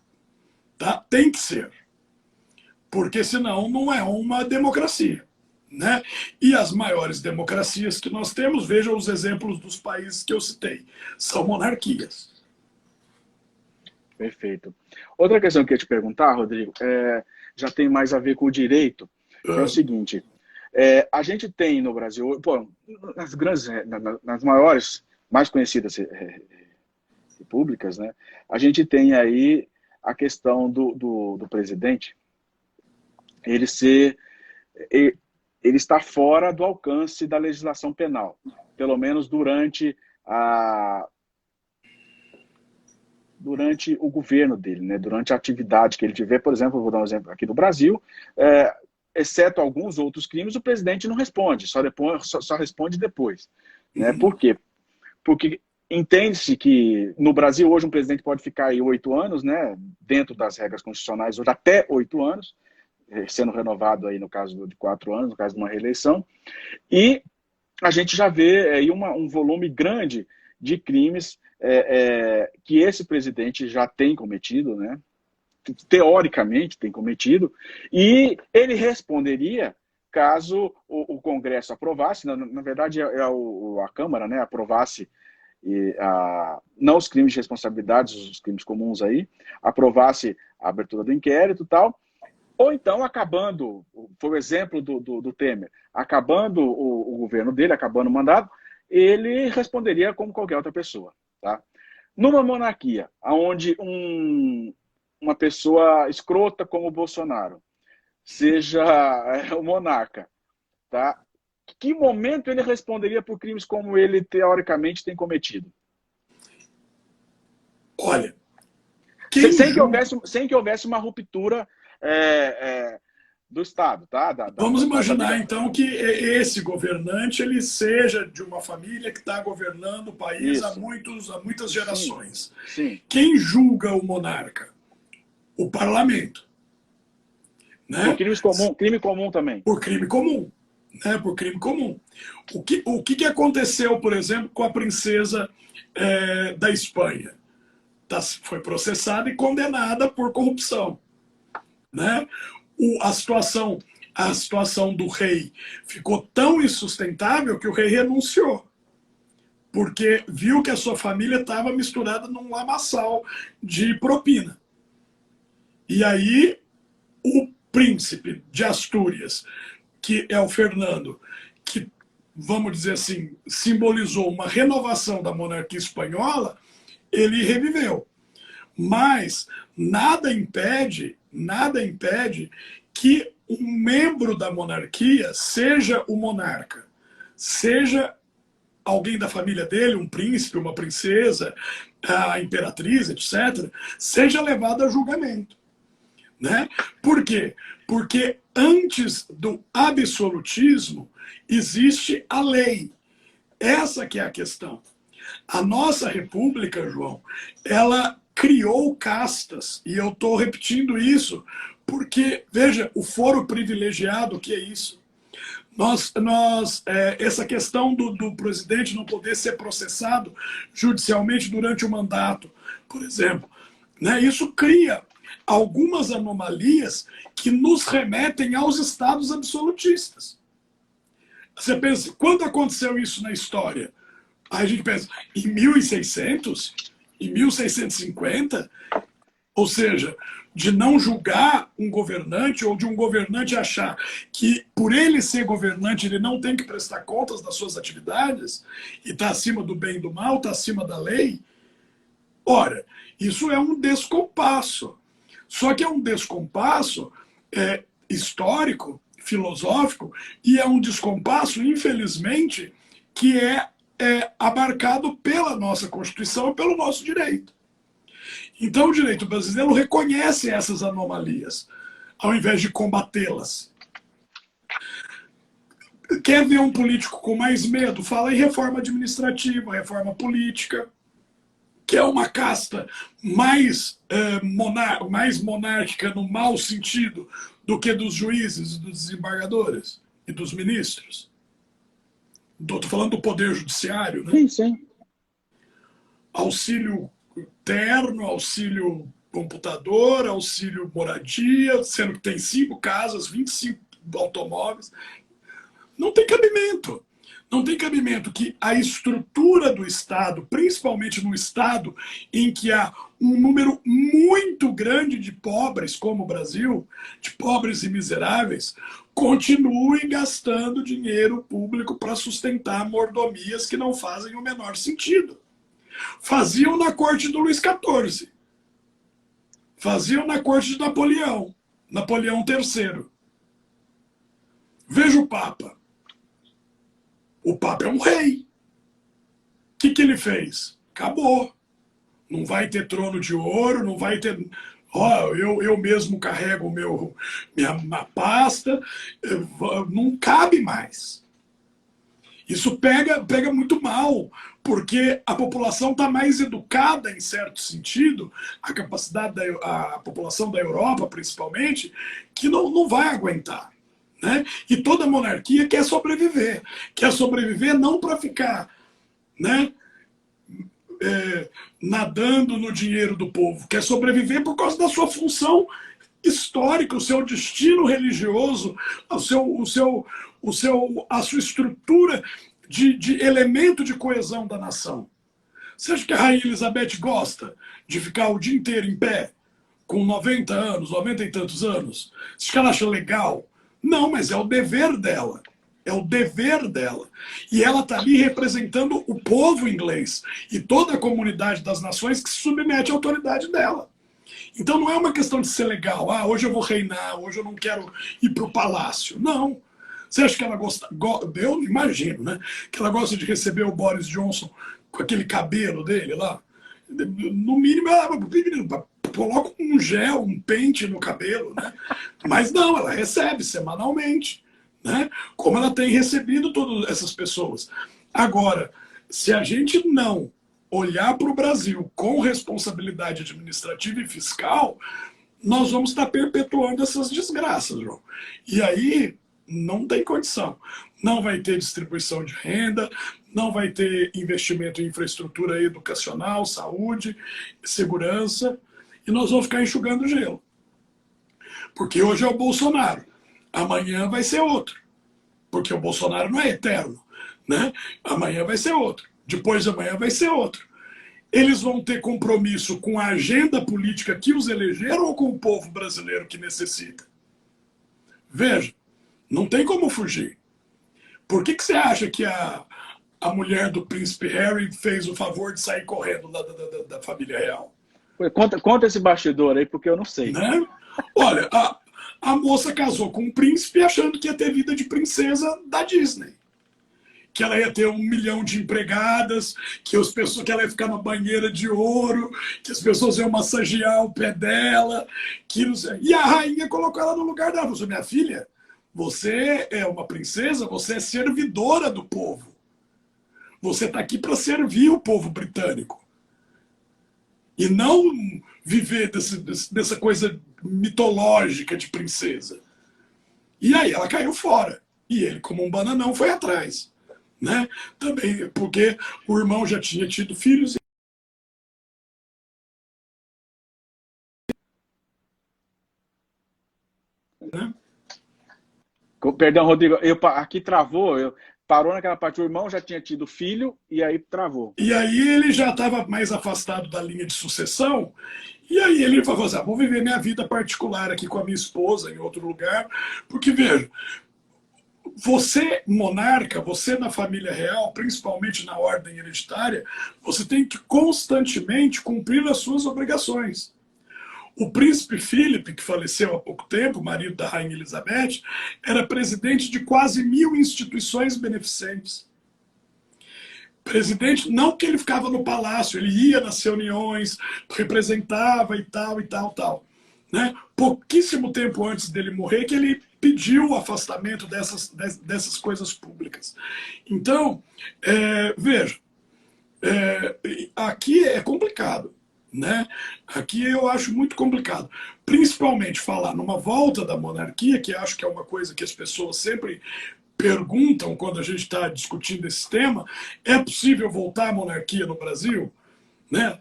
Tá? Tem que ser. Porque senão não é uma democracia. Né? E as maiores democracias que nós temos, vejam os exemplos dos países que eu citei, são monarquias. Perfeito. Outra questão que eu ia te perguntar, Rodrigo, já tem mais a ver com o direito, é o seguinte, a gente tem no Brasil, nas maiores, mais conhecidas repúblicas, né, a gente tem aí a questão do presidente, ele está fora do alcance da legislação penal, pelo menos durante o governo dele, né? Durante a atividade que ele tiver. Por exemplo, vou dar um exemplo aqui do Brasil, exceto alguns outros crimes, o presidente não responde, só responde depois. Né? Por quê? Porque entende-se que no Brasil hoje um presidente pode ficar aí 8 anos, né, dentro das regras constitucionais, hoje até 8 anos, sendo renovado aí no caso de 4 anos, no caso de uma reeleição, e a gente já vê aí um volume grande de crimes que esse presidente já tem cometido, né, teoricamente tem cometido, e ele responderia caso o Congresso aprovasse, na verdade a Câmara, né, aprovasse não os crimes de responsabilidade, os crimes comuns aí, aprovasse a abertura do inquérito e tal, ou então acabando, foi o exemplo do Temer, acabando o governo dele, acabando o mandato, ele responderia como qualquer outra pessoa. Tá? Numa monarquia, onde uma pessoa escrota como o Bolsonaro seja o monarca, tá? Que momento ele responderia por crimes como ele teoricamente tem cometido? Olha, sem que houvesse uma ruptura do Estado, tá? Vamos imaginar então que esse governante ele seja de uma família que está governando o país há muitas gerações. Sim. Quem julga o monarca? O parlamento. Né? Por crime comum também. Por crime comum. Né? Por crime comum. O que aconteceu, por exemplo, com a princesa da Espanha? Foi processada e condenada por corrupção. Né? A situação do rei ficou tão insustentável que o rei renunciou. Porque viu que a sua família estava misturada num lamaçal de propina. E aí o príncipe de Astúrias, que é o Fernando, que, vamos dizer assim, simbolizou uma renovação da monarquia espanhola, ele reviveu. Mas nada impede que um membro da monarquia seja o monarca, seja alguém da família dele, um príncipe, uma princesa, a imperatriz, etc., seja levado a julgamento. Né? Por quê? Porque antes do absolutismo existe a lei. Essa que é a questão. A nossa república, João, ela criou castas, e eu estou repetindo isso, porque, veja, o foro privilegiado, o que é isso? Essa questão do presidente não poder ser processado judicialmente durante o mandato, por exemplo, né, isso cria algumas anomalias que nos remetem aos estados absolutistas. Você pensa, quando aconteceu isso na história? Aí a gente pensa, em 1600? Em 1650? Ou seja, de não julgar um governante ou de um governante achar que por ele ser governante ele não tem que prestar contas das suas atividades e está acima do bem e do mal, está acima da lei. Ora, isso é um descompasso. Só que é um descompasso histórico, filosófico, e é um descompasso, infelizmente, que é abarcado pela nossa Constituição e pelo nosso direito. Então o direito brasileiro reconhece essas anomalias, ao invés de combatê-las. Quer ver um político com mais medo? Fala em reforma administrativa, reforma política, que é uma casta mais monárquica no mau sentido do que dos juízes, dos desembargadores e dos ministros. Estou falando do poder judiciário, né? Sim, sim. Auxílio terno, auxílio computador, auxílio moradia, sendo que tem 5 casas, 25 automóveis. Não tem cabimento. Não tem cabimento que a estrutura do Estado, principalmente no Estado em que há um número muito grande de pobres, como o Brasil, de pobres e miseráveis, continue gastando dinheiro público para sustentar mordomias que não fazem o menor sentido. Faziam na corte do Luís XIV. Faziam na corte de Napoleão III. Veja o Papa. O Papa é um rei. O que ele fez? Acabou. Não vai ter trono de ouro, não vai ter... eu mesmo carrego minha pasta. Não cabe mais. Isso pega muito mal, porque a população está mais educada, em certo sentido, a população da Europa, principalmente, que não vai aguentar. Né? E toda monarquia quer sobreviver não para ficar, né, nadando no dinheiro do povo, quer sobreviver por causa da sua função histórica, o seu destino religioso, a sua estrutura de elemento de coesão da nação. Você acha que a Rainha Elizabeth gosta de ficar o dia inteiro em pé, com 90 anos, 90 e tantos anos? Você acha que ela acha legal? Não, mas é o dever dela. É o dever dela. E ela está ali representando o povo inglês e toda a comunidade das nações que se submete à autoridade dela. Então não é uma questão de ser legal. Ah, hoje eu vou reinar, hoje eu não quero ir para o palácio. Não. Você acha que ela gosta... Eu imagino, né? Que ela gosta de receber o Boris Johnson com aquele cabelo dele lá. No mínimo, ela coloca um gel, um pente no cabelo, né? Mas não, ela recebe semanalmente, né? Como ela tem recebido todas essas pessoas. Agora, se a gente não olhar para o Brasil com responsabilidade administrativa e fiscal, nós vamos estar perpetuando essas desgraças, João. E aí não tem condição. Não vai ter distribuição de renda, não vai ter investimento em infraestrutura educacional, saúde, segurança, e nós vamos ficar enxugando gelo. Porque hoje é o Bolsonaro, amanhã vai ser outro. Porque o Bolsonaro não é eterno, né? Amanhã vai ser outro, depois de amanhã vai ser outro. Eles vão ter compromisso com a agenda política que os elegeram ou com o povo brasileiro que necessita? Veja, não tem como fugir. Por que você acha que a mulher do príncipe Harry fez o favor de sair correndo da família real? Conta esse bastidor aí, porque eu não sei. Né? Olha, a moça casou com um príncipe achando que ia ter vida de princesa da Disney. Que ela ia ter 1 milhão de empregadas, que ela ia ficar na banheira de ouro, que as pessoas iam massagear o pé dela. E a rainha colocou ela no lugar dela. Falou: minha filha, você é uma princesa, você é servidora do povo. Você está aqui para servir o povo britânico. E não viver dessa coisa mitológica de princesa. E aí ela caiu fora. E ele, como um bananão, foi atrás. Né? Também porque o irmão já tinha tido filhos. Né? Perdão, Rodrigo, aqui travou, parou naquela parte, o irmão já tinha tido filho e aí travou. E aí ele já estava mais afastado da linha de sucessão, e aí ele falou assim: vou viver minha vida particular aqui com a minha esposa em outro lugar, porque veja, você monarca, você na família real, principalmente na ordem hereditária, você tem que constantemente cumprir as suas obrigações. O príncipe Philip, que faleceu há pouco tempo, marido da rainha Elizabeth, era presidente de quase 1000 instituições beneficentes. Presidente, não que ele ficava no palácio, ele ia nas reuniões, representava e tal, e tal, tal. Né? Pouquíssimo tempo antes dele morrer, que ele pediu o afastamento dessas coisas públicas. Então, veja, aqui é complicado. Né? Aqui eu acho muito complicado, principalmente falar numa volta da monarquia, que acho que é uma coisa que as pessoas sempre perguntam quando a gente está discutindo esse tema: é possível voltar à monarquia no Brasil? Né?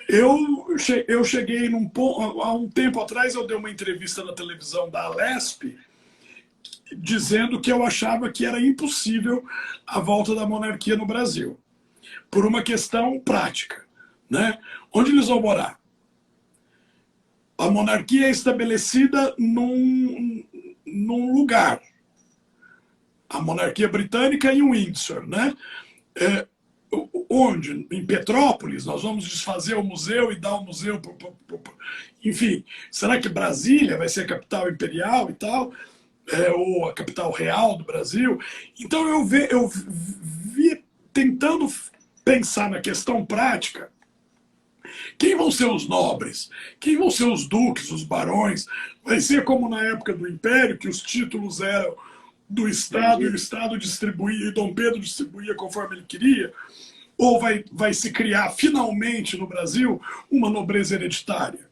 Eu cheguei há um tempo atrás, eu dei uma entrevista na televisão da Alesp, dizendo que eu achava que era impossível a volta da monarquia no Brasil, por uma questão prática. Né? Onde eles vão morar? A monarquia é estabelecida num lugar. A monarquia britânica em Windsor. Né? Onde? Em Petrópolis? Nós vamos desfazer o museu e dar o museu... Enfim, será que Brasília vai ser a capital imperial e tal? Ou a capital real do Brasil? Então eu vi tentando pensar na questão prática. Quem vão ser os nobres? Quem vão ser os duques, os barões? Vai ser como na época do Império, que os títulos eram do Estado, e o Estado distribuía, e Dom Pedro distribuía conforme ele queria, ou vai se criar finalmente no Brasil uma nobreza hereditária?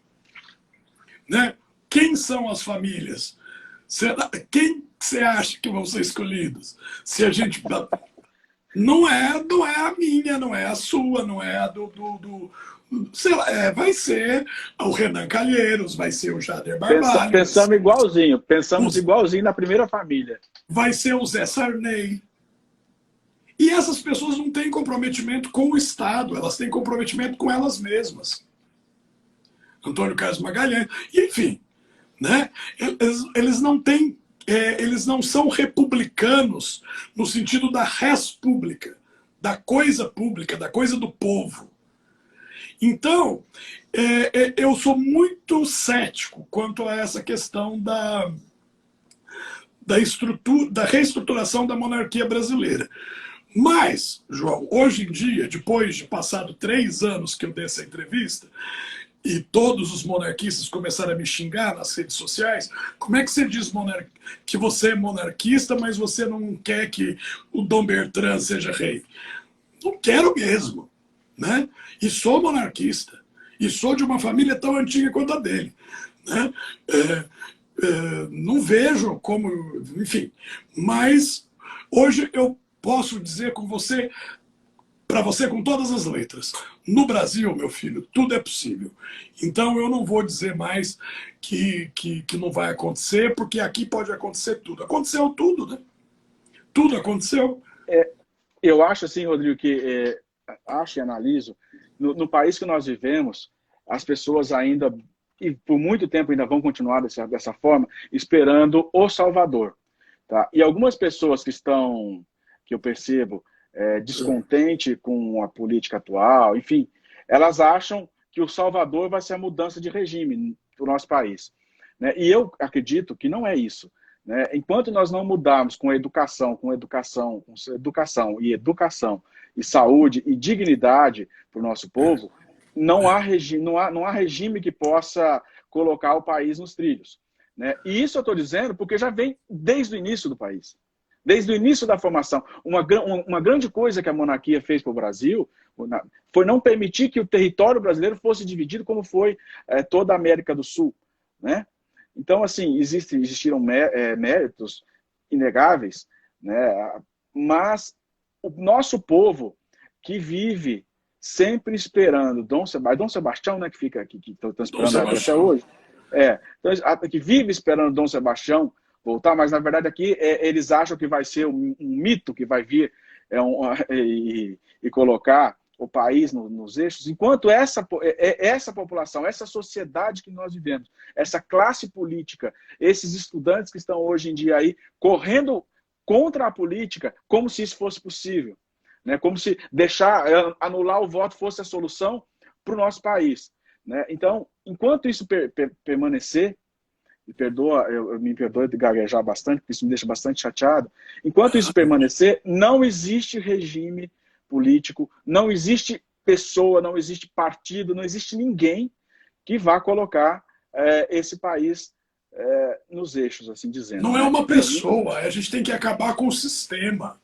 Né? Quem são as famílias? Quem você acha que vão ser escolhidos? Se a gente... Não é a minha, não é a sua, não é a sei lá, vai ser o Renan Calheiros, vai ser o Jader Barbalho. Pensamos igualzinho na primeira família. Vai ser o Zé Sarney. E essas pessoas não têm comprometimento com o Estado, elas têm comprometimento com elas mesmas. Antônio Carlos Magalhães, enfim, né? Eles não têm, eles não são republicanos no sentido da res pública, da coisa pública, da coisa do povo. Então, eu sou muito cético quanto a essa questão da reestruturação da monarquia brasileira. Mas, João, hoje em dia, depois de passado 3 anos que eu dei essa entrevista, e todos os monarquistas começaram a me xingar nas redes sociais, como é que você diz que você é monarquista, mas você não quer que o Dom Bertrand seja rei? Não quero mesmo, né? E sou monarquista, e sou de uma família tão antiga quanto a dele, né? Não vejo como... Enfim, mas hoje eu posso dizer para você com todas as letras, no Brasil, meu filho, tudo é possível. Então eu não vou dizer mais que não vai acontecer, porque aqui pode acontecer tudo. Aconteceu tudo, né? Tudo aconteceu. Eu acho assim, Rodrigo, que acho e analiso, no país que nós vivemos, as pessoas ainda, e por muito tempo ainda vão continuar dessa forma, esperando o Salvador. Tá? E algumas pessoas que eu percebo, descontente com a política atual, enfim, elas acham que o Salvador vai ser a mudança de regime para o nosso país. Né? E eu acredito que não é isso. Né? Enquanto nós não mudarmos com educação e saúde e dignidade para o nosso povo, não há regime que possa colocar o país nos trilhos. Né? E isso eu estou dizendo porque já vem desde o início do país. Desde o início da formação. Uma grande coisa que a monarquia fez para o Brasil foi não permitir que o território brasileiro fosse dividido como foi toda a América do Sul. Né? Então, assim, existiram méritos inegáveis, né? Mas o nosso povo que vive sempre esperando Dom Sebastião, né, que fica aqui, que estão esperando até hoje, então, que vive esperando Dom Sebastião voltar, mas na verdade aqui eles acham que vai ser um mito que vai vir e colocar o país nos eixos, enquanto essa população, essa sociedade que nós vivemos, essa classe política, esses estudantes que estão hoje em dia aí correndo contra a política, como se isso fosse possível, né? Como se anular o voto fosse a solução para o nosso país. Né? Então, enquanto isso permanecer, me perdoa de gaguejar bastante, porque isso me deixa bastante chateado. Enquanto isso permanecer, não existe regime político, não existe pessoa, não existe partido, não existe ninguém que vá colocar esse país nos eixos, assim dizendo. Não é uma pessoa, a gente tem que acabar com o sistema.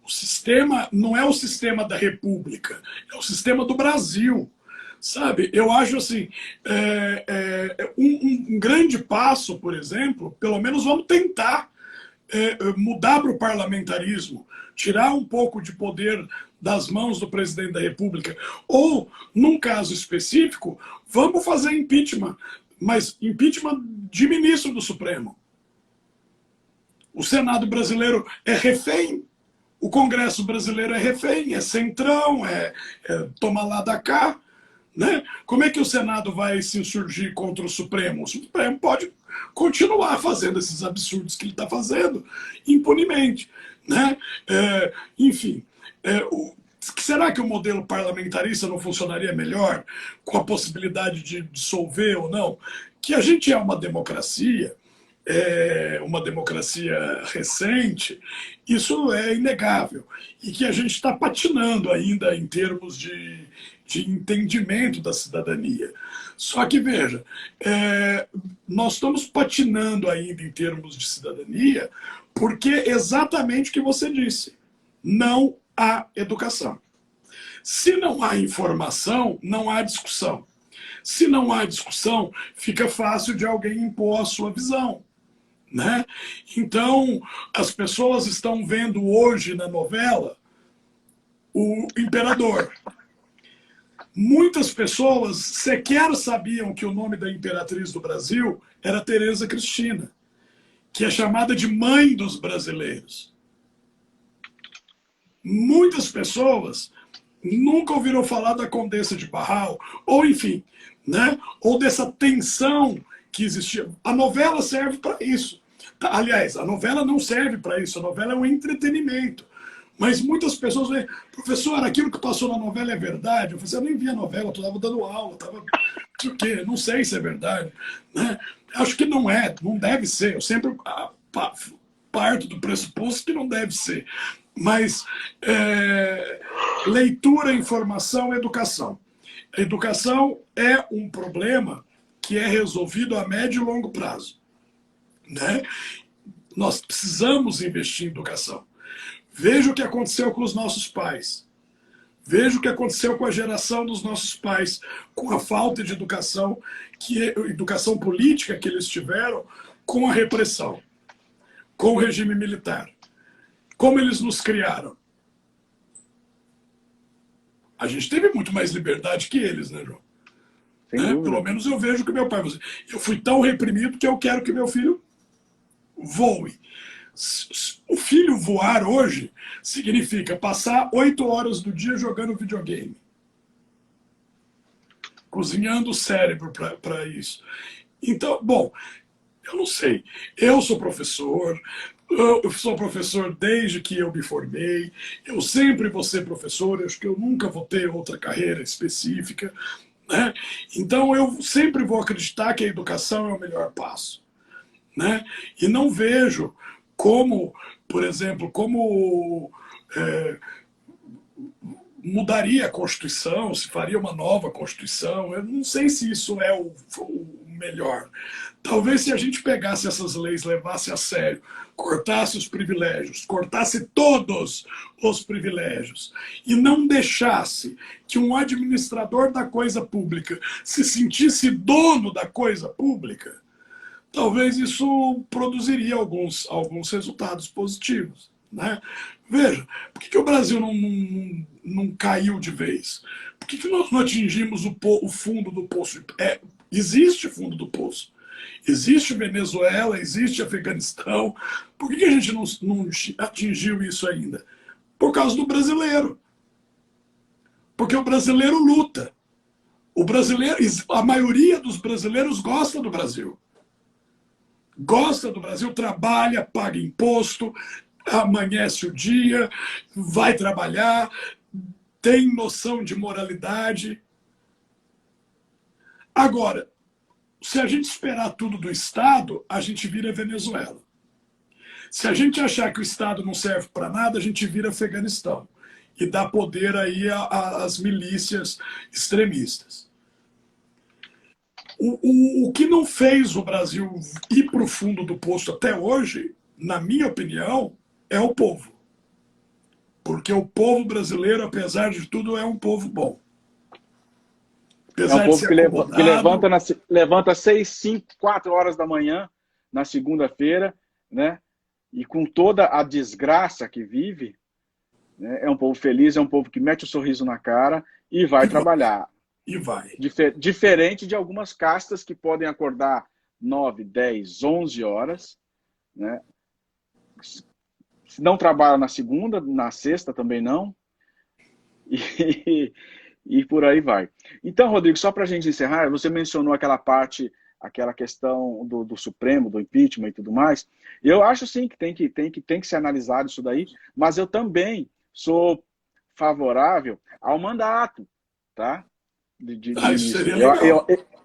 O sistema não é o sistema da República, é o sistema do Brasil. Sabe, eu acho assim, um grande passo, por exemplo, pelo menos vamos tentar mudar para o parlamentarismo, tirar um pouco de poder das mãos do presidente da República, ou, num caso específico, vamos fazer impeachment, mas impeachment de ministro do Supremo. O Senado brasileiro é refém, o Congresso brasileiro é refém, é centrão, toma lá da cá. Né? Como é que o Senado vai se insurgir contra o Supremo? O Supremo pode continuar fazendo esses absurdos que ele está fazendo impunemente. Né? Enfim, será que o modelo parlamentarista não funcionaria melhor com a possibilidade de dissolver ou não? Que a gente é uma democracia recente, isso é inegável. E que a gente está patinando ainda em termos de de entendimento da cidadania. Só que, veja, nós estamos patinando ainda em termos de cidadania, porque exatamente o que você disse, não há educação. Se não há informação, não há discussão. Se não há discussão, fica fácil de alguém impor a sua visão, né? Então, as pessoas estão vendo hoje na novela o imperador. Muitas pessoas sequer sabiam que o nome da imperatriz do Brasil era Teresa Cristina, que é chamada de mãe dos brasileiros. Muitas pessoas nunca ouviram falar da Condessa de Barral, ou enfim, né? Ou dessa tensão que existia. A novela serve para isso. Aliás, a novela não serve para isso, a novela é um entretenimento. Mas muitas pessoas veem, professor, aquilo que passou na novela é verdade? Eu falei, eu nem vi a novela, eu estava dando aula, não sei se é verdade. Né? Acho que não é, não deve ser. Eu sempre parto do pressuposto que não deve ser. Mas leitura, informação, educação. Educação é um problema que é resolvido a médio e longo prazo, né? Nós precisamos investir em educação. Veja o que aconteceu com os nossos pais. Veja o que aconteceu com a geração dos nossos pais, com a falta de educação, educação política que eles tiveram, com a repressão, com o regime militar. Como eles nos criaram? A gente teve muito mais liberdade que eles, né, João? Pelo menos eu vejo que meu pai... Eu fui tão reprimido que eu quero que meu filho voe. O filho voar hoje significa passar 8 horas do dia jogando videogame. Cozinhando o cérebro para isso. Então, bom, eu não sei. Eu sou professor desde que eu me formei. Eu sempre vou ser professor. Acho que eu nunca vou ter outra carreira específica, né? Então, eu sempre vou acreditar que a educação é o melhor passo, né? E não vejo como, por exemplo, mudaria a Constituição, se faria uma nova Constituição. Eu não sei se isso é o melhor. Talvez se a gente pegasse essas leis, levasse a sério, cortasse os privilégios, cortasse todos os privilégios e não deixasse que um administrador da coisa pública se sentisse dono da coisa pública, talvez isso produziria alguns resultados positivos, né? Veja, por que o Brasil não caiu de vez? Por que nós não atingimos o fundo do poço? Existe fundo do poço. Existe Venezuela, existe Afeganistão. Por que a gente não atingiu isso ainda? Por causa do brasileiro. Porque o brasileiro luta. A maioria dos brasileiros gosta do Brasil. Gosta do Brasil, trabalha, paga imposto, amanhece o dia, vai trabalhar, tem noção de moralidade. Agora, se a gente esperar tudo do Estado, a gente vira Venezuela. Se a gente achar que o Estado não serve para nada, a gente vira Afeganistão e dá poder aí às milícias extremistas. O que não fez o Brasil ir para o fundo do poço até hoje, na minha opinião, é o povo. Porque o povo brasileiro, apesar de tudo, é um povo bom. Apesar é um povo que levanta 6, 5, 4 horas da manhã na segunda-feira, né? E com toda a desgraça que vive, né? É um povo feliz, é um povo que mete o sorriso na cara e vai trabalhar. E vai. Diferente de algumas castas que podem acordar 9, 10, 11 horas, né? Não trabalham na segunda, na sexta também não. E por aí vai. Então, Rodrigo, só para a gente encerrar, você mencionou aquela questão do Supremo, do impeachment e tudo mais. Eu acho sim que tem que ser analisado isso daí, mas eu também sou favorável ao mandato, tá?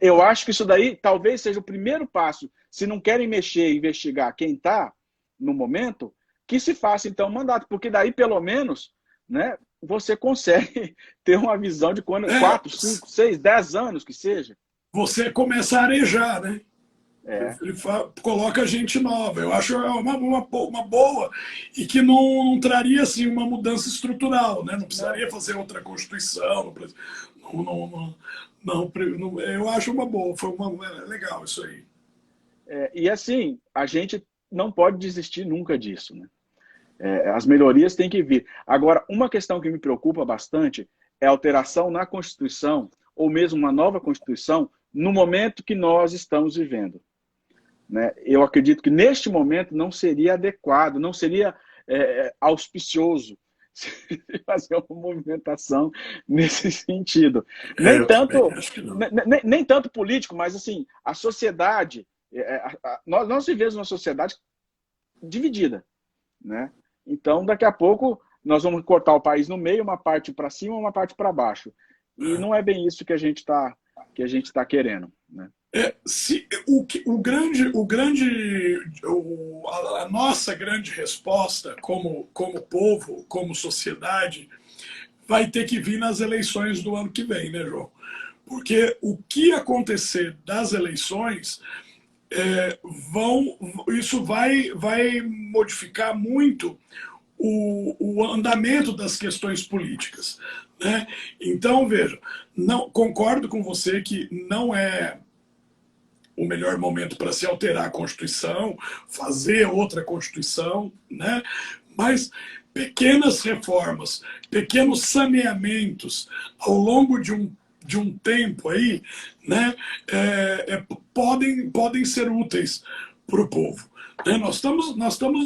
Eu acho que isso daí talvez seja o primeiro passo. Se não querem mexer e investigar quem está no momento, que se faça então o mandato, porque daí pelo menos né, você consegue ter uma visão de quando 4, 5, 6, 10 anos que seja. Você começa a arejar, né? Ele coloca gente nova. Eu acho uma boa e que não traria assim, uma mudança estrutural, né? Não precisaria fazer outra Constituição. Eu acho uma boa, legal isso aí. E assim, a gente não pode desistir nunca disso, né? As melhorias têm que vir. Agora, uma questão que me preocupa bastante é a alteração na Constituição, ou mesmo uma nova Constituição, no momento que nós estamos vivendo. Né? Eu acredito que neste momento não seria adequado, não seria auspicioso fazer uma movimentação nesse sentido. Nem tanto político, mas assim, a sociedade, nós vivemos uma sociedade dividida. Né? Então, daqui a pouco, nós vamos cortar o país no meio, uma parte para cima, uma parte para baixo. E não é bem isso que a gente está querendo. Né? A nossa grande resposta como povo, como sociedade, vai ter que vir nas eleições do ano que vem, né, João? Porque o que acontecer das eleições, isso vai modificar muito o andamento das questões políticas. Né? Então, veja, concordo com você que não é o melhor momento para se alterar a Constituição, fazer outra Constituição, né? Mas pequenas reformas, pequenos saneamentos ao longo de um tempo aí, né? Podem ser úteis para o povo. Né? Nós estamos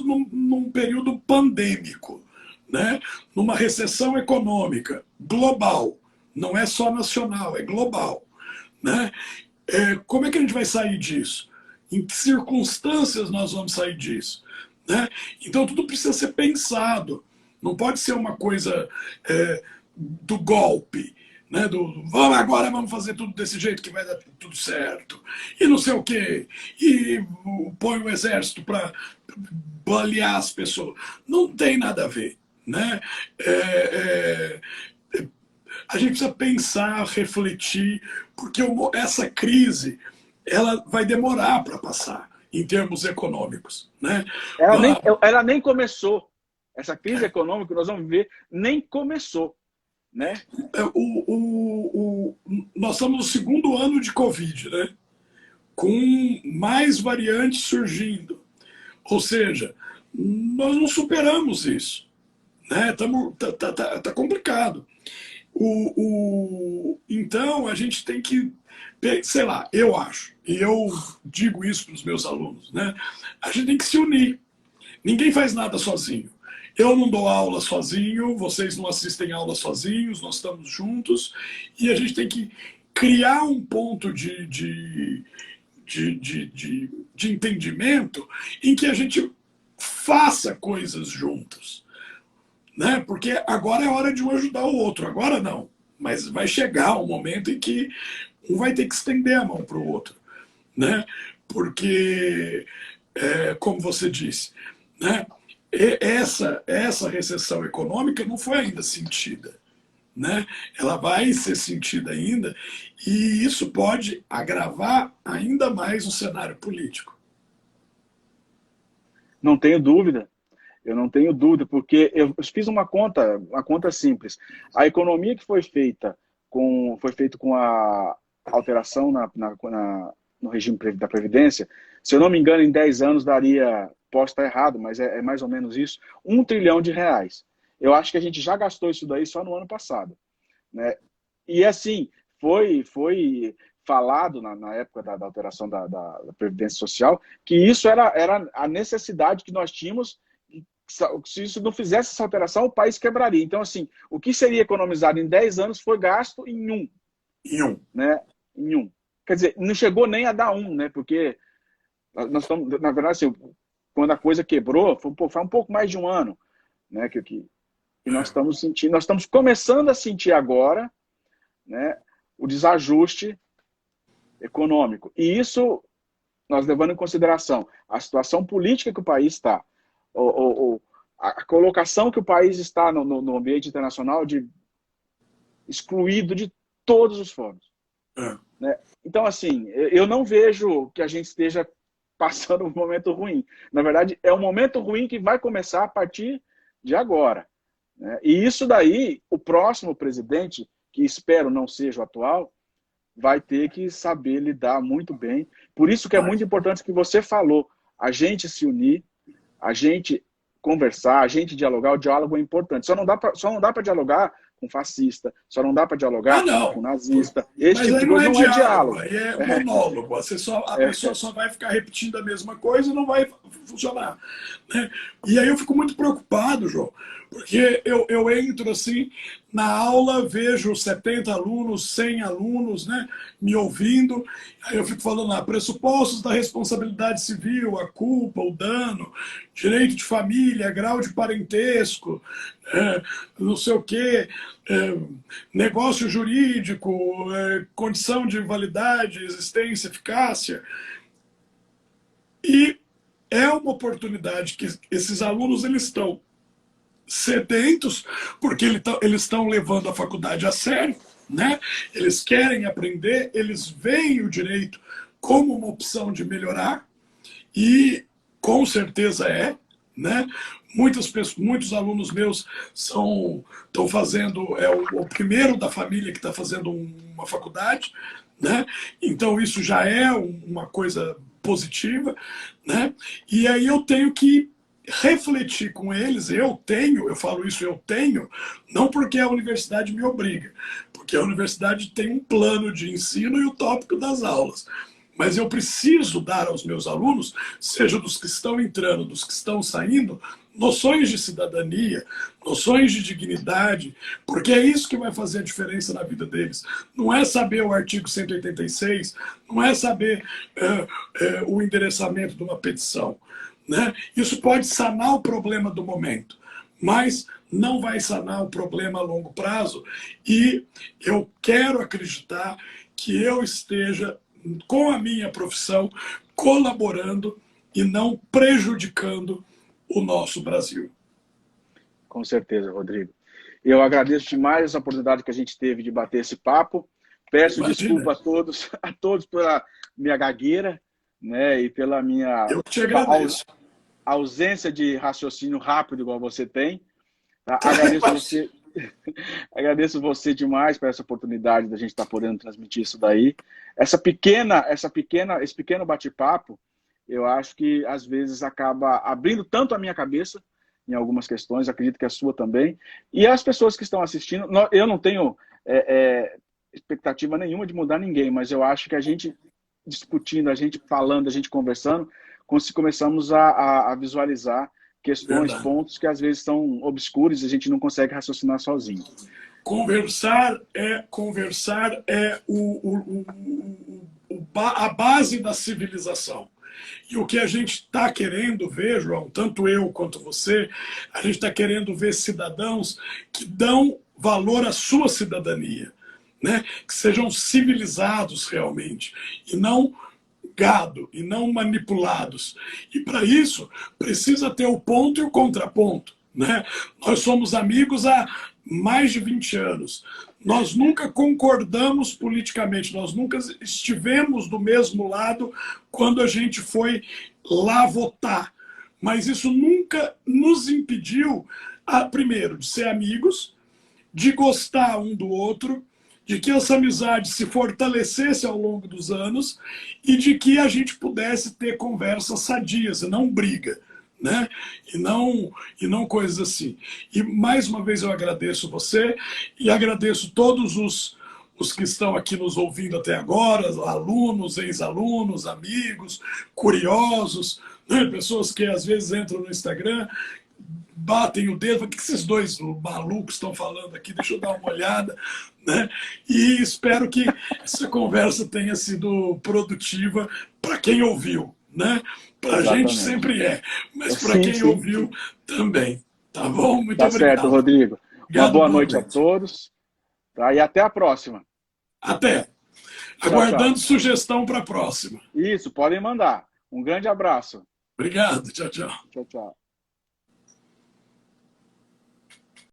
num período pandêmico, né? Numa recessão econômica global, não é só nacional, é global. Né? Como é que a gente vai sair disso? Em que circunstâncias nós vamos sair disso? Né? Então tudo precisa ser pensado. Não pode ser uma coisa do golpe. Né? Agora vamos fazer tudo desse jeito que vai dar tudo certo. E não sei o quê. E põe o exército para balear as pessoas. Não tem nada a ver. Né? A gente precisa pensar, refletir, porque essa crise ela vai demorar para passar em termos econômicos. Né? Ela nem começou. Essa crise econômica que nós vamos ver nem começou. Né? Nós estamos no segundo ano de Covid, né? Com mais variantes surgindo. Ou seja, nós não superamos isso. Né? Tá complicado. Então, a gente tem que, sei lá, eu acho, e eu digo isso para os meus alunos, né? A gente tem que se unir. Ninguém faz nada sozinho. Eu não dou aula sozinho, vocês não assistem aula sozinhos, nós estamos juntos, e a gente tem que criar um ponto de entendimento em que a gente faça coisas juntos. Né? Porque agora é hora de um ajudar o outro, agora não. Mas vai chegar um momento em que um vai ter que estender a mão para o outro. Né? Porque, como você disse, né? Essa recessão econômica não foi ainda sentida. Né? Ela vai ser sentida ainda e isso pode agravar ainda mais o cenário político. Não tenho dúvida. Eu não tenho dúvida, porque eu fiz uma conta simples. A economia que foi feita com a alteração no regime da Previdência, se eu não me engano, em 10 anos daria, posso estar errado, mas é mais ou menos isso, R$1 trilhão. Eu acho que a gente já gastou isso daí só no ano passado. Né? E assim, foi falado na época da alteração da Previdência Social, que isso era a necessidade que nós tínhamos. Se isso não fizesse essa alteração, o país quebraria. Então, assim, o que seria economizado em 10 anos foi gasto em um. Né? Em um. Quer dizer, não chegou nem a dar um, né? Porque nós estamos, na verdade, assim, quando a coisa quebrou, foi um pouco mais de um ano. Né? Que nós estamos sentindo, nós estamos começando a sentir agora, né, o desajuste econômico. E isso, nós levando em consideração a situação política que o país está, a colocação que o país está no ambiente internacional de excluído de todos os fóruns. Né? Então, assim, eu não vejo que a gente esteja passando um momento ruim. Na verdade, é um momento ruim que vai começar a partir de agora. Né? E isso daí, o próximo presidente, que espero não seja o atual, vai ter que saber lidar muito bem. Por isso que é muito importante o que você falou, a gente se unir, a gente conversar, a gente dialogar. O diálogo é importante. Só não dá para dialogar com fascista, só não dá para dialogar com nazista. Esse Mas tipo de coisa não é diálogo. Aí é monólogo. A pessoa só vai ficar repetindo a mesma coisa e não vai funcionar. Né? E aí eu fico muito preocupado, João, porque eu entro assim na aula, vejo 70 alunos, 100 alunos, né, me ouvindo, aí eu fico falando pressupostos da responsabilidade civil, a culpa, o dano, direito de família, grau de parentesco, não sei o quê, negócio jurídico, condição de validade, existência, eficácia. E é uma oportunidade que esses alunos eles estão sedentos, porque eles estão levando a faculdade a sério, né? Eles querem aprender, eles veem o direito como uma opção de melhorar, e com certeza né? Muitos alunos meus estão fazendo, o primeiro da família que está fazendo uma faculdade, né? Então isso já é uma coisa positiva, né? E aí eu tenho que refletir com eles, eu falo isso, não porque a universidade me obriga, porque a universidade tem um plano de ensino e o tópico das aulas. Mas eu preciso dar aos meus alunos, seja dos que estão entrando, dos que estão saindo, noções de cidadania, noções de dignidade, porque é isso que vai fazer a diferença na vida deles. Não é saber o artigo 186, não é saber o endereçamento de uma petição. Né? Isso pode sanar o problema do momento, mas não vai sanar o problema a longo prazo. E eu quero acreditar que eu esteja, com a minha profissão, colaborando e não prejudicando o nosso Brasil. Com certeza, Rodrigo. Eu agradeço demais essa oportunidade que a gente teve de bater esse papo. Peço desculpa a todos pela minha gagueira, né, e pela minha ausência de raciocínio rápido igual você tem. Tá? Agradeço você demais por essa oportunidade da gente estar podendo transmitir isso daí. Esse pequeno bate-papo, eu acho que às vezes acaba abrindo tanto a minha cabeça em algumas questões, acredito que a sua também, e as pessoas que estão assistindo. Eu não tenho expectativa nenhuma de mudar ninguém, mas eu acho que a gente discutindo, a gente falando, a gente conversando, começamos a visualizar questões, pontos que às vezes são obscuros e a gente não consegue raciocinar sozinho. Conversar é a base da civilização. E o que a gente está querendo ver, João, tanto eu quanto você, a gente está querendo ver cidadãos que dão valor à sua cidadania, né? Que sejam civilizados realmente, e não gado, e não manipulados. E para isso, precisa ter o ponto e o contraponto. Né? Nós somos amigos há mais de 20 anos. Nós nunca concordamos politicamente, nós nunca estivemos do mesmo lado quando a gente foi lá votar. Mas isso nunca nos impediu, primeiro, de ser amigos, de gostar um do outro, de que essa amizade se fortalecesse ao longo dos anos e de que a gente pudesse ter conversas sadias, e não briga. Né? E não coisas assim. E mais uma vez eu agradeço você e agradeço todos os que estão aqui nos ouvindo até agora, alunos, ex-alunos, amigos, curiosos, né? Pessoas que às vezes entram no Instagram, batem o dedo, o que esses dois malucos estão falando aqui, deixa eu dar uma olhada, né? E espero que essa conversa tenha sido produtiva para quem ouviu, né? Para a gente sempre mas para quem ouviu também. Tá bom? Muito obrigado. Tá certo, Rodrigo. Uma boa noite a todos. Tá? E até a próxima. Até. Aguardando sugestão para a próxima. Isso, podem mandar. Um grande abraço. Obrigado. Tchau, tchau. Tchau, tchau.